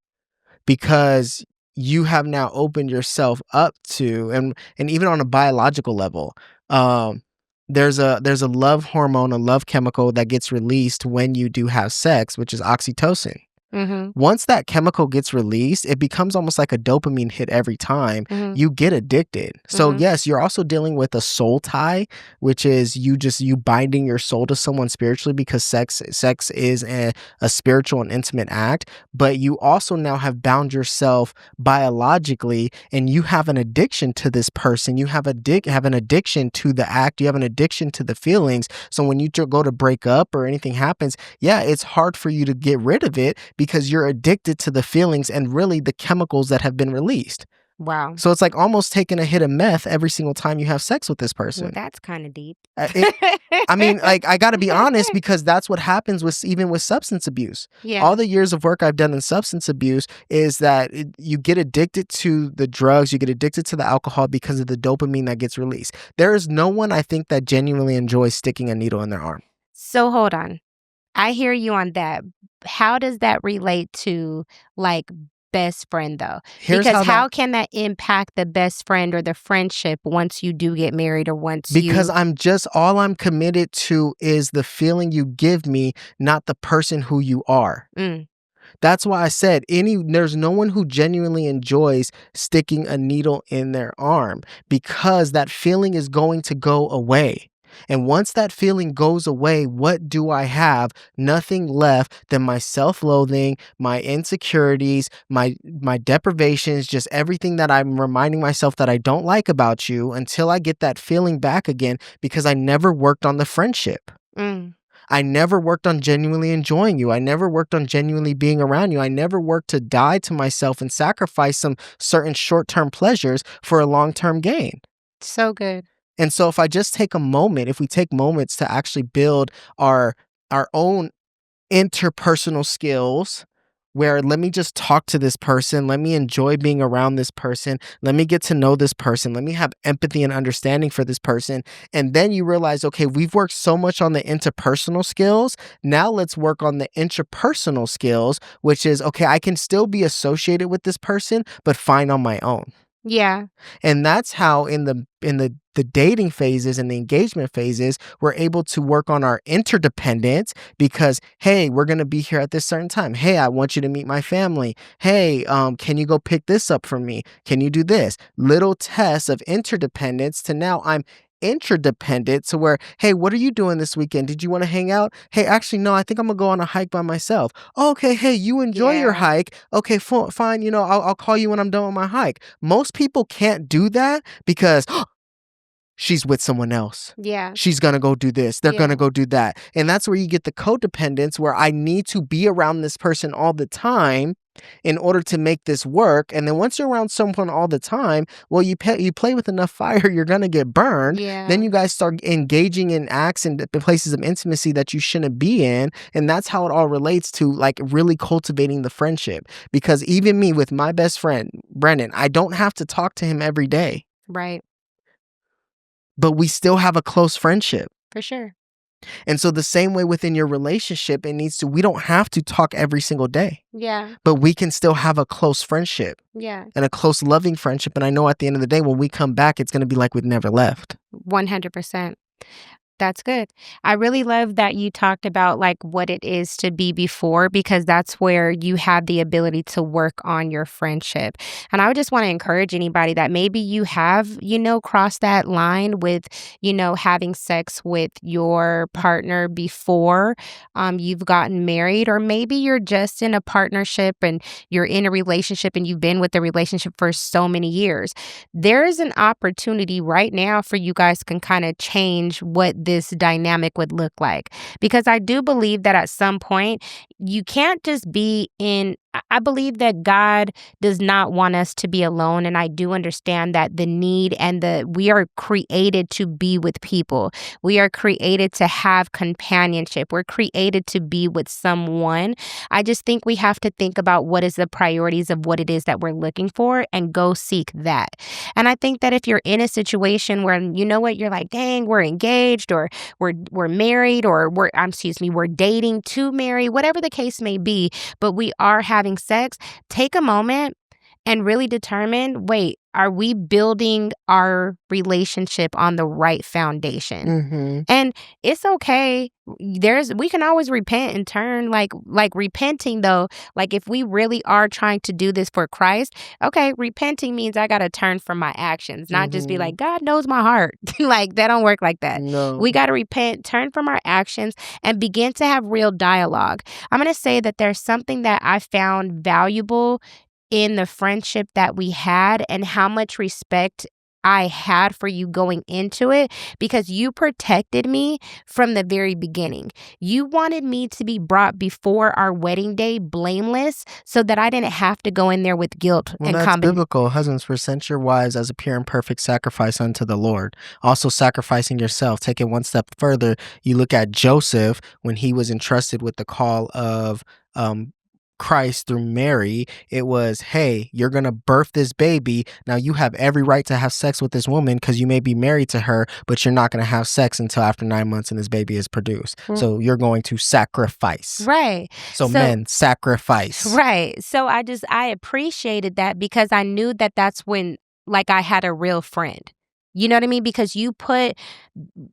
because you have now opened yourself up to, and even on a biological level, um there's a love hormone, a love chemical that gets released when you do have sex, which is oxytocin. Mhm. Once that chemical gets released, it becomes almost like a dopamine hit every time. Mhm. You get addicted. So Mhm. yes, you're also dealing with a soul tie, which is you binding your soul to someone spiritually, because sex is a spiritual and intimate act, but you also now have bound yourself biologically, and you have an addiction to this person. You have an addiction to the act, you have an addiction to the feelings. So when you go to break up or anything happens, yeah, it's hard for you to get rid of it because you're addicted to the feelings and really the chemicals that have been released. Wow. So it's like almost taking a hit of meth every single time you have sex with this Well, person. that's kinda deep. It I mean, like, I gotta be honest, because that's what happens with even with substance abuse. Yeah. All the years of work I've done in substance abuse is that you get addicted to the drugs, you get addicted to the alcohol because of the dopamine that gets released. There is no one, I think, that genuinely enjoys sticking a needle in their arm. So hold on. I hear you on that. How does that relate to, like, best friend, though? Here's Because how that how can that impact the best friend or the friendship once you do get married or once Because you I'm just all I'm committed to is the feeling you give me, not the person who you are. Mm, That's why I said there's no one who genuinely enjoys sticking a needle in their arm, because that feeling is going to go away. And once that feeling goes away, what do I have? Nothing left than my self-loathing, my insecurities, my deprivations, just everything that I'm reminding myself that I don't like about you, until I get that feeling back again, because I never worked on the friendship. mm. I never worked on genuinely enjoying you. I never worked on genuinely being around you. I never worked to die to myself and sacrifice some certain short term pleasures for a long term gain. So good. And so if I just take a moment, if we take moments to actually build our own interpersonal skills, where let me just talk to this person, let me enjoy being around this person, let me get to know this person, let me have empathy and understanding for this person. And then you realize, okay, we've worked so much on the interpersonal skills. Now let's work on the intrapersonal skills, which is, okay, I can still be associated with this person, but fine on my own. Yeah. And that's how in the dating phases and the engagement phases, we're able to work on our interdependence, because hey, we're going to be here at this certain time. Hey, I want you to meet my family. Hey, can you go pick this up for me? Can you do this? Little tests of interdependence, to now I'm interdependent, to where, hey, what are you doing this weekend? Did you want to hang out? Hey, actually no, I think I'm gonna go on a hike by myself. Oh, okay, hey, you enjoy your Yeah. hike. Okay, fine, I'll call you when I'm done with my hike. Most people can't do that because she's with someone else. Yeah. She's gonna go do this. They're gonna Yeah. go do that. And that's where you get the codependence, where I need to be around this person all the time in order to make this work. And then once you're around someone all the time, well, you play with enough fire, you're gonna get burned. Then Yeah. you guys start engaging in acts and places of intimacy that you shouldn't be in. And that's how it all relates to, like, really cultivating the friendship. Because even me with my best friend, Brennan, I don't have to talk to him every day, Right. but we still have a close friendship. For sure. And so the same way within your relationship, we don't have to talk every single day, Yeah. but we can still have a close friendship Yeah. and a close loving friendship. And I know at the end of the day, when we come back, it's going to be like we've never left. 100%. That's good. I really love that you talked about, like, what it is to be before, because that's where you have the ability to work on your friendship. And I would just want to encourage anybody that maybe you have, crossed that line with, having sex with your partner before you've gotten married, or maybe you're just in a partnership and you're in a relationship and you've been with the relationship for so many years. There is an opportunity right now for you guys can kind of change what this dynamic would look like. Because I do believe that at some point, you can't just be in I believe that God does not want us to be alone, and I do understand that the need and the we are created to be with people. We are created to have companionship. We're created to be with someone. I just think we have to think about what is the priorities of what it is that we're looking for and go seek that. And I think that if you're in a situation where you know what, you're like, dang, we're engaged or we're married or we're dating to marry, whatever the case may be, but we are having sex, take a moment and really determine, wait, are we building our relationship on the right foundation? Mhm. And it's okay. We can always repent and turn like repenting though, like if we really are trying to do this for Christ, okay, repenting means I got to turn from my actions, not just be like Mhm. God knows my heart. Like that don't work like that. We No. got to repent, turn from our actions and begin to have real dialogue. I'm going to say that there's something that I found valuable in the friendship that we had and how much respect I had for you going into it because you protected me from the very beginning. You wanted me to be brought before our wedding day blameless so that I didn't have to go in there with guilt Well, and that's combin. biblical. Husbands, present your wives as a pure and perfect sacrifice unto the Lord. Also, sacrificing yourself. Take it one step further. You look at Joseph when he was entrusted with the call of um, Christ through Mary. It was, hey, you're going to birth this baby. Now, you have every right to have sex with this woman because you may be married to her, but you're not going to have sex until after 9 months and this baby is produced. So, you're going to sacrifice. Right. So, So men, sacrifice. right. So I appreciated that because I knew that that's when like I had a real friend. You know what I mean? Because you put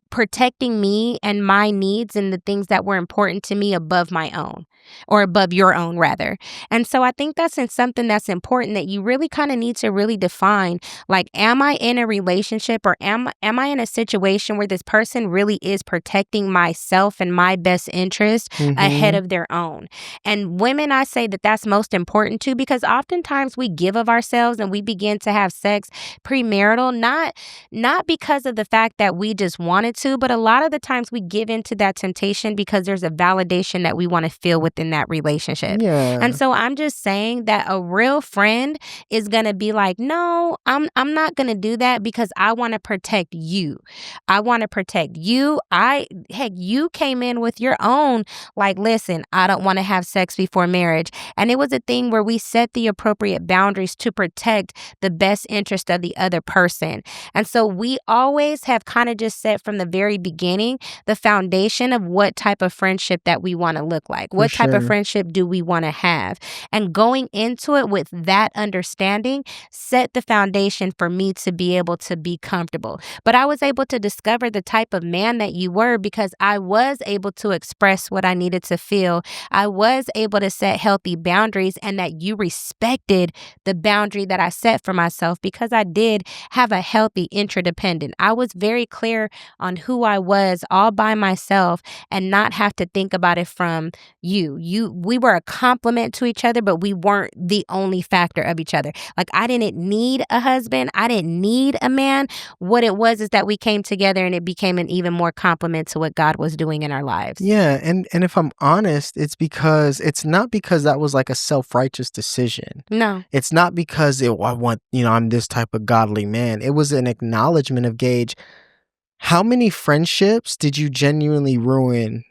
protecting me and my needs and the things that were important to me above my own or above your own rather. And so I think that's something that's important that you really kind of need to really define, like am I in a relationship or am I in a situation where this person really is protecting myself and my best interest ahead Mm-hmm. of their own. And women, I say that that's most important too because oftentimes we give of ourselves and we begin to have sex premarital, not because of the fact that we just wanted to, but a lot of the times we give into that temptation because there's a validation that we want to feel within that relationship. And Yeah. so I'm just saying that a real friend is going to be like, "No, I'm not going to do that because I want to protect you. I want to protect you. Heck, you came in with your own like, listen, I don't want to have sex before marriage." And it was a thing where we set the appropriate boundaries to protect the best interest of the other person. And so we always have kind of just set from the very beginning the foundation of what type of friendship that we want to look like. For What type of sure. friendship do we want to have? And going into it with that understanding set the foundation for me to be able to be comfortable. But I was able to discover the type of man that you were because I was able to express what I needed to feel. I was able to set healthy boundaries and that you respected the boundary that I set for myself because I did have a healthy interdependent. I was very clear on who I was all by myself and not have to think about it from you. We were a complement to each other, but we weren't the only factor of each other. Like I didn't need a husband. I didn't need a man. What it was is that we came together and it became an even more complement to what God was doing in our lives. Yeah, and if I'm honest, it's not because that was like a self-righteous decision. No. It's not because I want, I'm this type of godly man. It was an acknowledgement of Gage. How many friendships did you genuinely ruin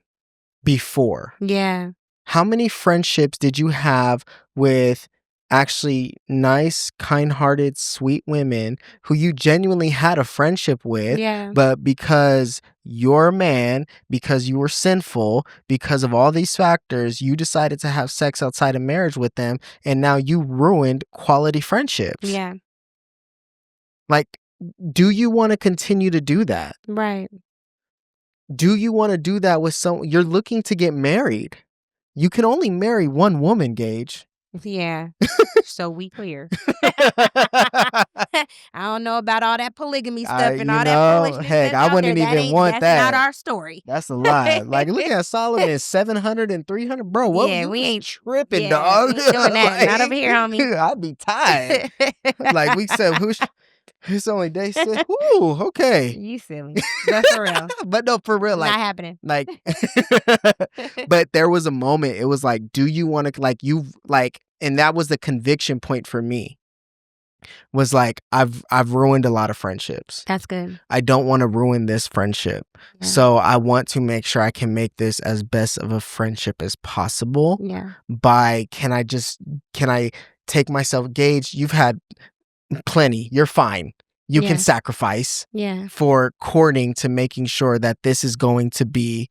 before? Yeah. How many friendships did you have with actually nice, kind-hearted, sweet women who you genuinely had a friendship with, Yeah. but because you're a man, because you were sinful, because of all these factors, you decided to have sex outside of marriage with them, and now you ruined quality friendships? Yeah. Like, do you wanna continue to do that? Right. Do you wanna do that with you're looking to get married? You can only marry one woman, Gage. Yeah. So we clear. I don't know about all that polygamy stuff and all that foolishness Heck, that's I out there. wouldn't even want That's not that. our story. That's a lie. Like, look at Solomon, 700 and 300. Bro, what Yeah, you we was ain't tripping, yeah, dog. we ain't doing that. Not over Like, here, homie. I'd be tired. Like we said, who's only day 6? Ooh, okay. You silly. But for real. But no, for real, Not happening. like but there was a moment, it was like, do you wanna like, you've like and that was the conviction point for me, was like, I've ruined a lot of friendships. That's good. I don't want to ruin this friendship. Yeah. So I want to make sure I can make this as best of a friendship as possible. Yeah. Can I take myself, Gage, you've had plenty. You're fine. You can Yeah. sacrifice Yeah. for courting to making sure that this is going to be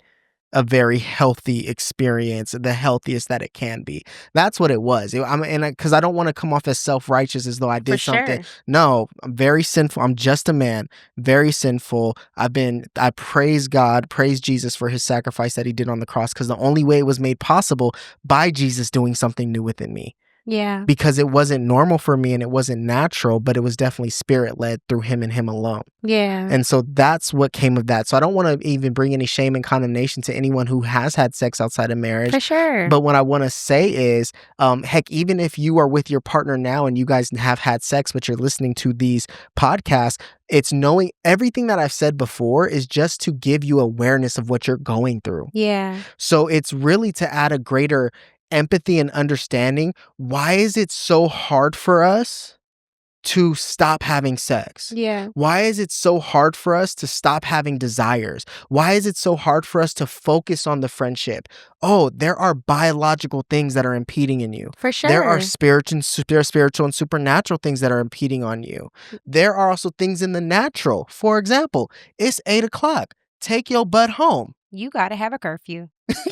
a very healthy experience, the healthiest that it can be. That's what it was. Because I don't want to come off as self-righteous as though I did For something. sure. No, I'm very sinful. I'm just a man, very sinful. I praise God, praise Jesus for his sacrifice that he did on the cross, because the only way it was made possible by Jesus doing something new within me. Yeah. Because it wasn't normal for me and it wasn't natural, but it was definitely spirit-led through him and him alone. Yeah. And so that's what came of that. So I don't want to even bring any shame and condemnation to anyone who has had sex outside of marriage. For sure. But what I want to say is, heck, even if you are with your partner now and you guys have had sex, but you're listening to these podcasts, it's knowing everything that I've said before is just to give you awareness of what you're going through. Yeah. So it's really to add a greater empathy and understanding. Why is it so hard for us to stop having sex? Yeah. Why is it so hard for us to stop having desires? Why is it so hard for us to focus on the friendship? Oh, there are biological things that are impeding in you. For sure. There are spiritual and supernatural things that are impeding on you. There are also things in the natural. For example, it's 8:00. Take your butt home. You got to have a curfew.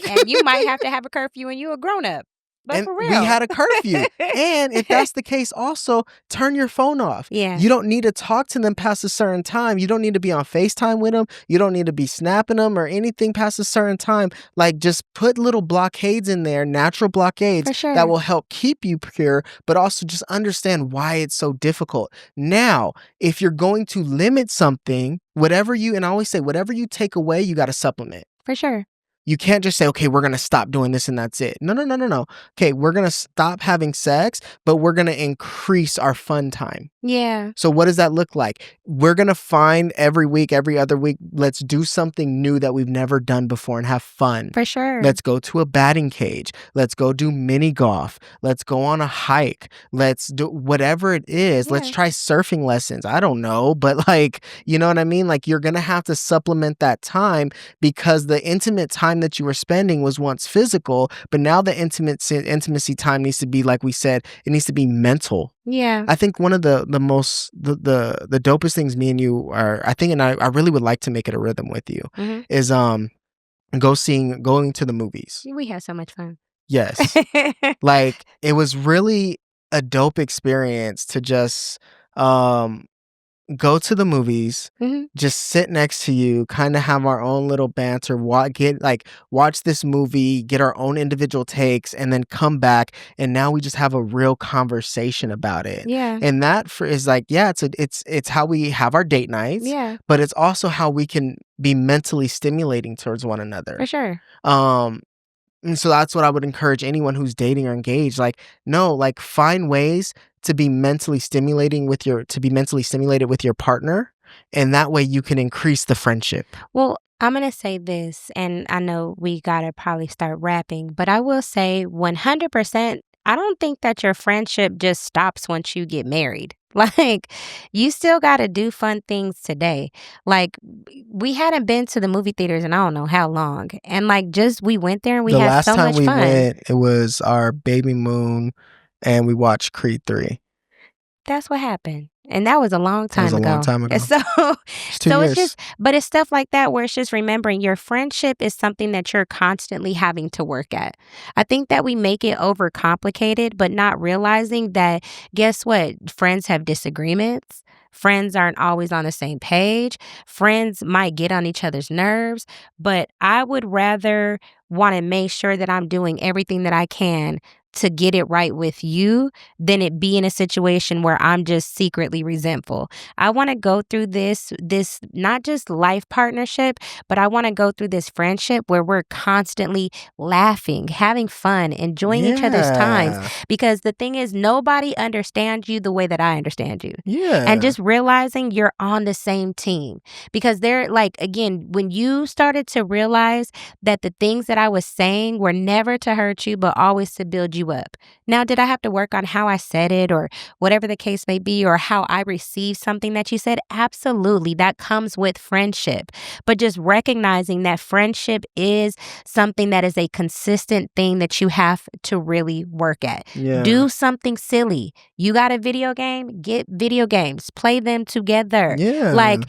And you might have to have a curfew when you're a grown-up. But And for real. we had a curfew. And if that's the case, also turn your phone off. Yeah. You don't need to talk to them past a certain time. You don't need to be on FaceTime with them. You don't need to be snapping them or anything past a certain time. Like, just put little blockades in there, natural blockades For sure. that will help keep you pure, but also just understand why it's so difficult. Now, if you're going to limit something, and I always say, whatever you take away, you got to supplement. For sure. You can't just say, okay, we're going to stop doing this and that's it. No. Okay, we're going to stop having sex, but we're going to increase our fun time. Yeah. So what does that look like? We're going to find every week, every other week, let's do something new that we've never done before and have fun. For sure. Let's go to a batting cage. Let's go do mini golf. Let's go on a hike. Let's do whatever it is. Yeah. Let's try surfing lessons. I don't know, but like, you know what I mean? Like, you're going to have to supplement that time, because the intimate time that you were spending was once physical, but now the intimacy time needs to be, like we said, it needs to be mental. Yeah. I think one of the dopest things me and you are, I think, and I really would like to make it a rhythm with you, is going to the movies. We had so much fun. Yes. Like, it was really a dope experience to just go to the movies, just sit next to you, kind of have our own little banter, watch this movie, get our own individual takes, and then come back, and now we just have a real conversation about it. Yeah. And that is like, yeah, it's how we have our date nights. Yeah. But it's also how we can be mentally stimulating towards one another. For sure. And so that's what I would encourage anyone who's dating or engaged. Find ways to be mentally stimulated with your partner, and that way you can increase the friendship. Well, I'm going to say this, and I know we got to probably start wrapping, but I will say 100%, I don't think that your friendship just stops once you get married. Like, you still got to do fun things today. Like, we hadn't been to the movie theaters in I don't know how long. And we went there and we had so much fun. The last time we went, it was our baby moon, and we watched Creed 3. That's what happened. And that was a long time ago. It was a long time ago. And so, it's 2 years. But it's stuff like that where it's just remembering your friendship is something that you're constantly having to work at. I think that we make it overcomplicated, but not realizing that, guess what? Friends have disagreements. Friends aren't always on the same page. Friends might get on each other's nerves, but I would rather want to make sure that I'm doing everything that I can to get it right with you than it be in a situation where I'm just secretly resentful. I want to go through this not just life partnership, but I want to go through this friendship where we're constantly laughing, having fun, enjoying each other's times. Because the thing is, nobody understands you the way that I understand you. Yeah. And just realizing you're on the same team. Because again, when you started to realize that the things that I was saying were never to hurt you, but always to build you you up. Now, did I have to work on how I said it or whatever the case may be, or how I received something that you said? Absolutely. That comes with friendship. But just recognizing that friendship is something that is a consistent thing that you have to really work at. Yeah. Do something silly. You got a video game? Get video games. Play them together. Yeah. Like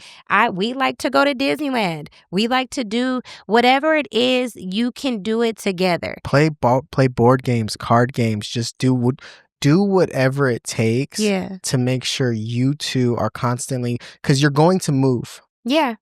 we like to go to Disneyland. We like to do whatever it is, you can do it together. Play board games, card games. Just do whatever it takes Yeah. to make sure you two are constantly, because you're going to move. Yeah.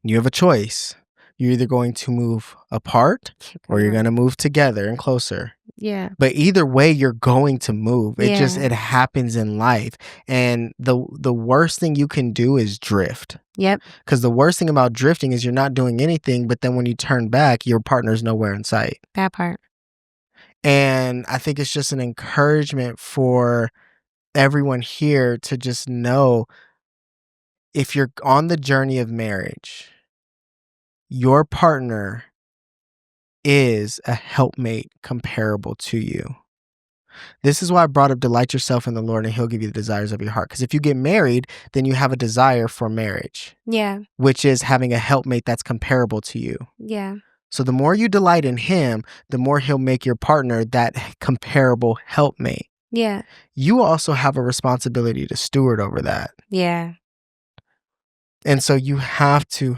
You have a choice. You're either going to move apart or you're going to move together and closer. Yeah. But either way, you're going to move. It just, Yeah. it happens in life. And the worst thing you can do is drift. Yep. Because the worst thing about drifting is you're not doing anything, but then when you turn back, your partner's nowhere in sight. That part. And I think it's just an encouragement for everyone here to just know, if you're on the journey of marriage, your partner is a helpmate comparable to you. This is why I brought up delight yourself in the Lord and he'll give you the desires of your heart. Because if you get married, then you have a desire for marriage. Yeah. Which is having a helpmate that's comparable to you. Yeah. So the more you delight in him, the more he'll make your partner that comparable helpmate. Yeah. You also have a responsibility to steward over that. Yeah. And so you have to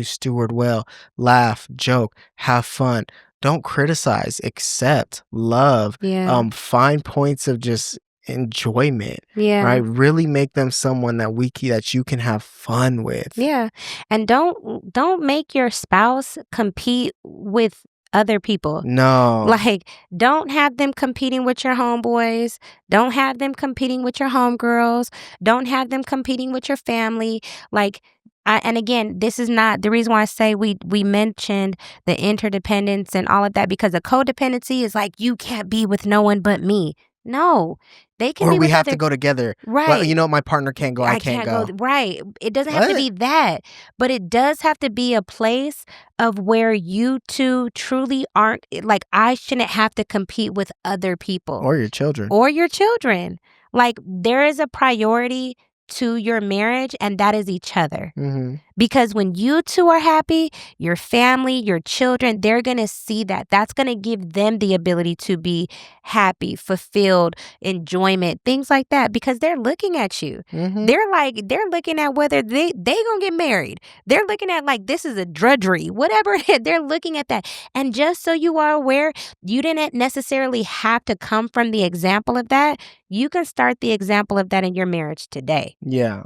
steward well, laugh, joke, have fun. Don't criticize, accept, love, Yeah. find points of just enjoyment, Yeah. right? Really make them someone that you can have fun with. Yeah. And don't make your spouse compete with other people. No. Like, don't have them competing with your homeboys. Don't have them competing with your homegirls. Don't have them competing with your family. Like, and again, this is not the reason why I say we mentioned the interdependence and all of that, because a codependency is like, you can't be with no one but me. No, they can Or be we with have other. to go together. Right. Well, you know, my partner can't go. I can't go. Right. It doesn't have to What? be that, but it does have to be a place of where you two truly aren't, like, I shouldn't have to compete with other people. Or your children. Or your children. Like, there is a priority to your marriage, and that is each other. Mm-hmm. Because when you two are happy, your family, your children, they're going to see that. That's going to give them the ability to be happy, fulfilled, enjoyment, things like that, because they're looking at you. Mm-hmm. They're looking at whether they going to get married. They're looking at like, this is a drudgery, whatever it is. They're looking at that. And just so you are aware, you didn't necessarily have to come from the example of that. You can start the example of that in your marriage today. Yeah.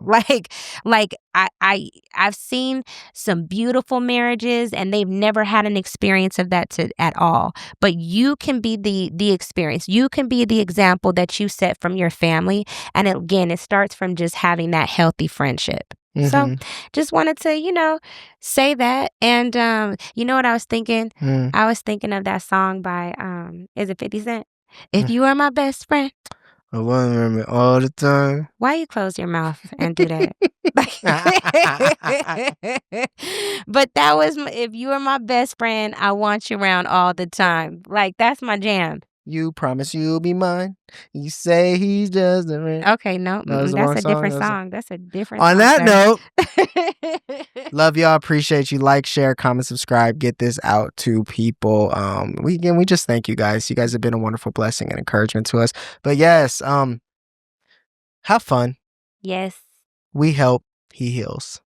Like I've seen some beautiful marriages and they've never had an experience of that at all. But you can be the experience. You can be the example that you set from your family. And again, it starts from just having that healthy friendship. Mm-hmm. So just wanted to, say that. And you know what I was thinking? I was thinking of that song by is it 50 Cent? If you are my best friend. I want to remember all the time. Why you close your mouth and do that? But that was, if you are my best friend, I want you around all the time. Like, that's my jam. You promise you'll be mine. You say he's just a man. Okay, no, That's that's a different song. That's a different On song. that note, note. love y'all. Appreciate you. Like, share, comment, subscribe. Get this out to people. We just thank you guys. You guys have been a wonderful blessing and encouragement to us. But yes, have fun. Yes. We help. He heals.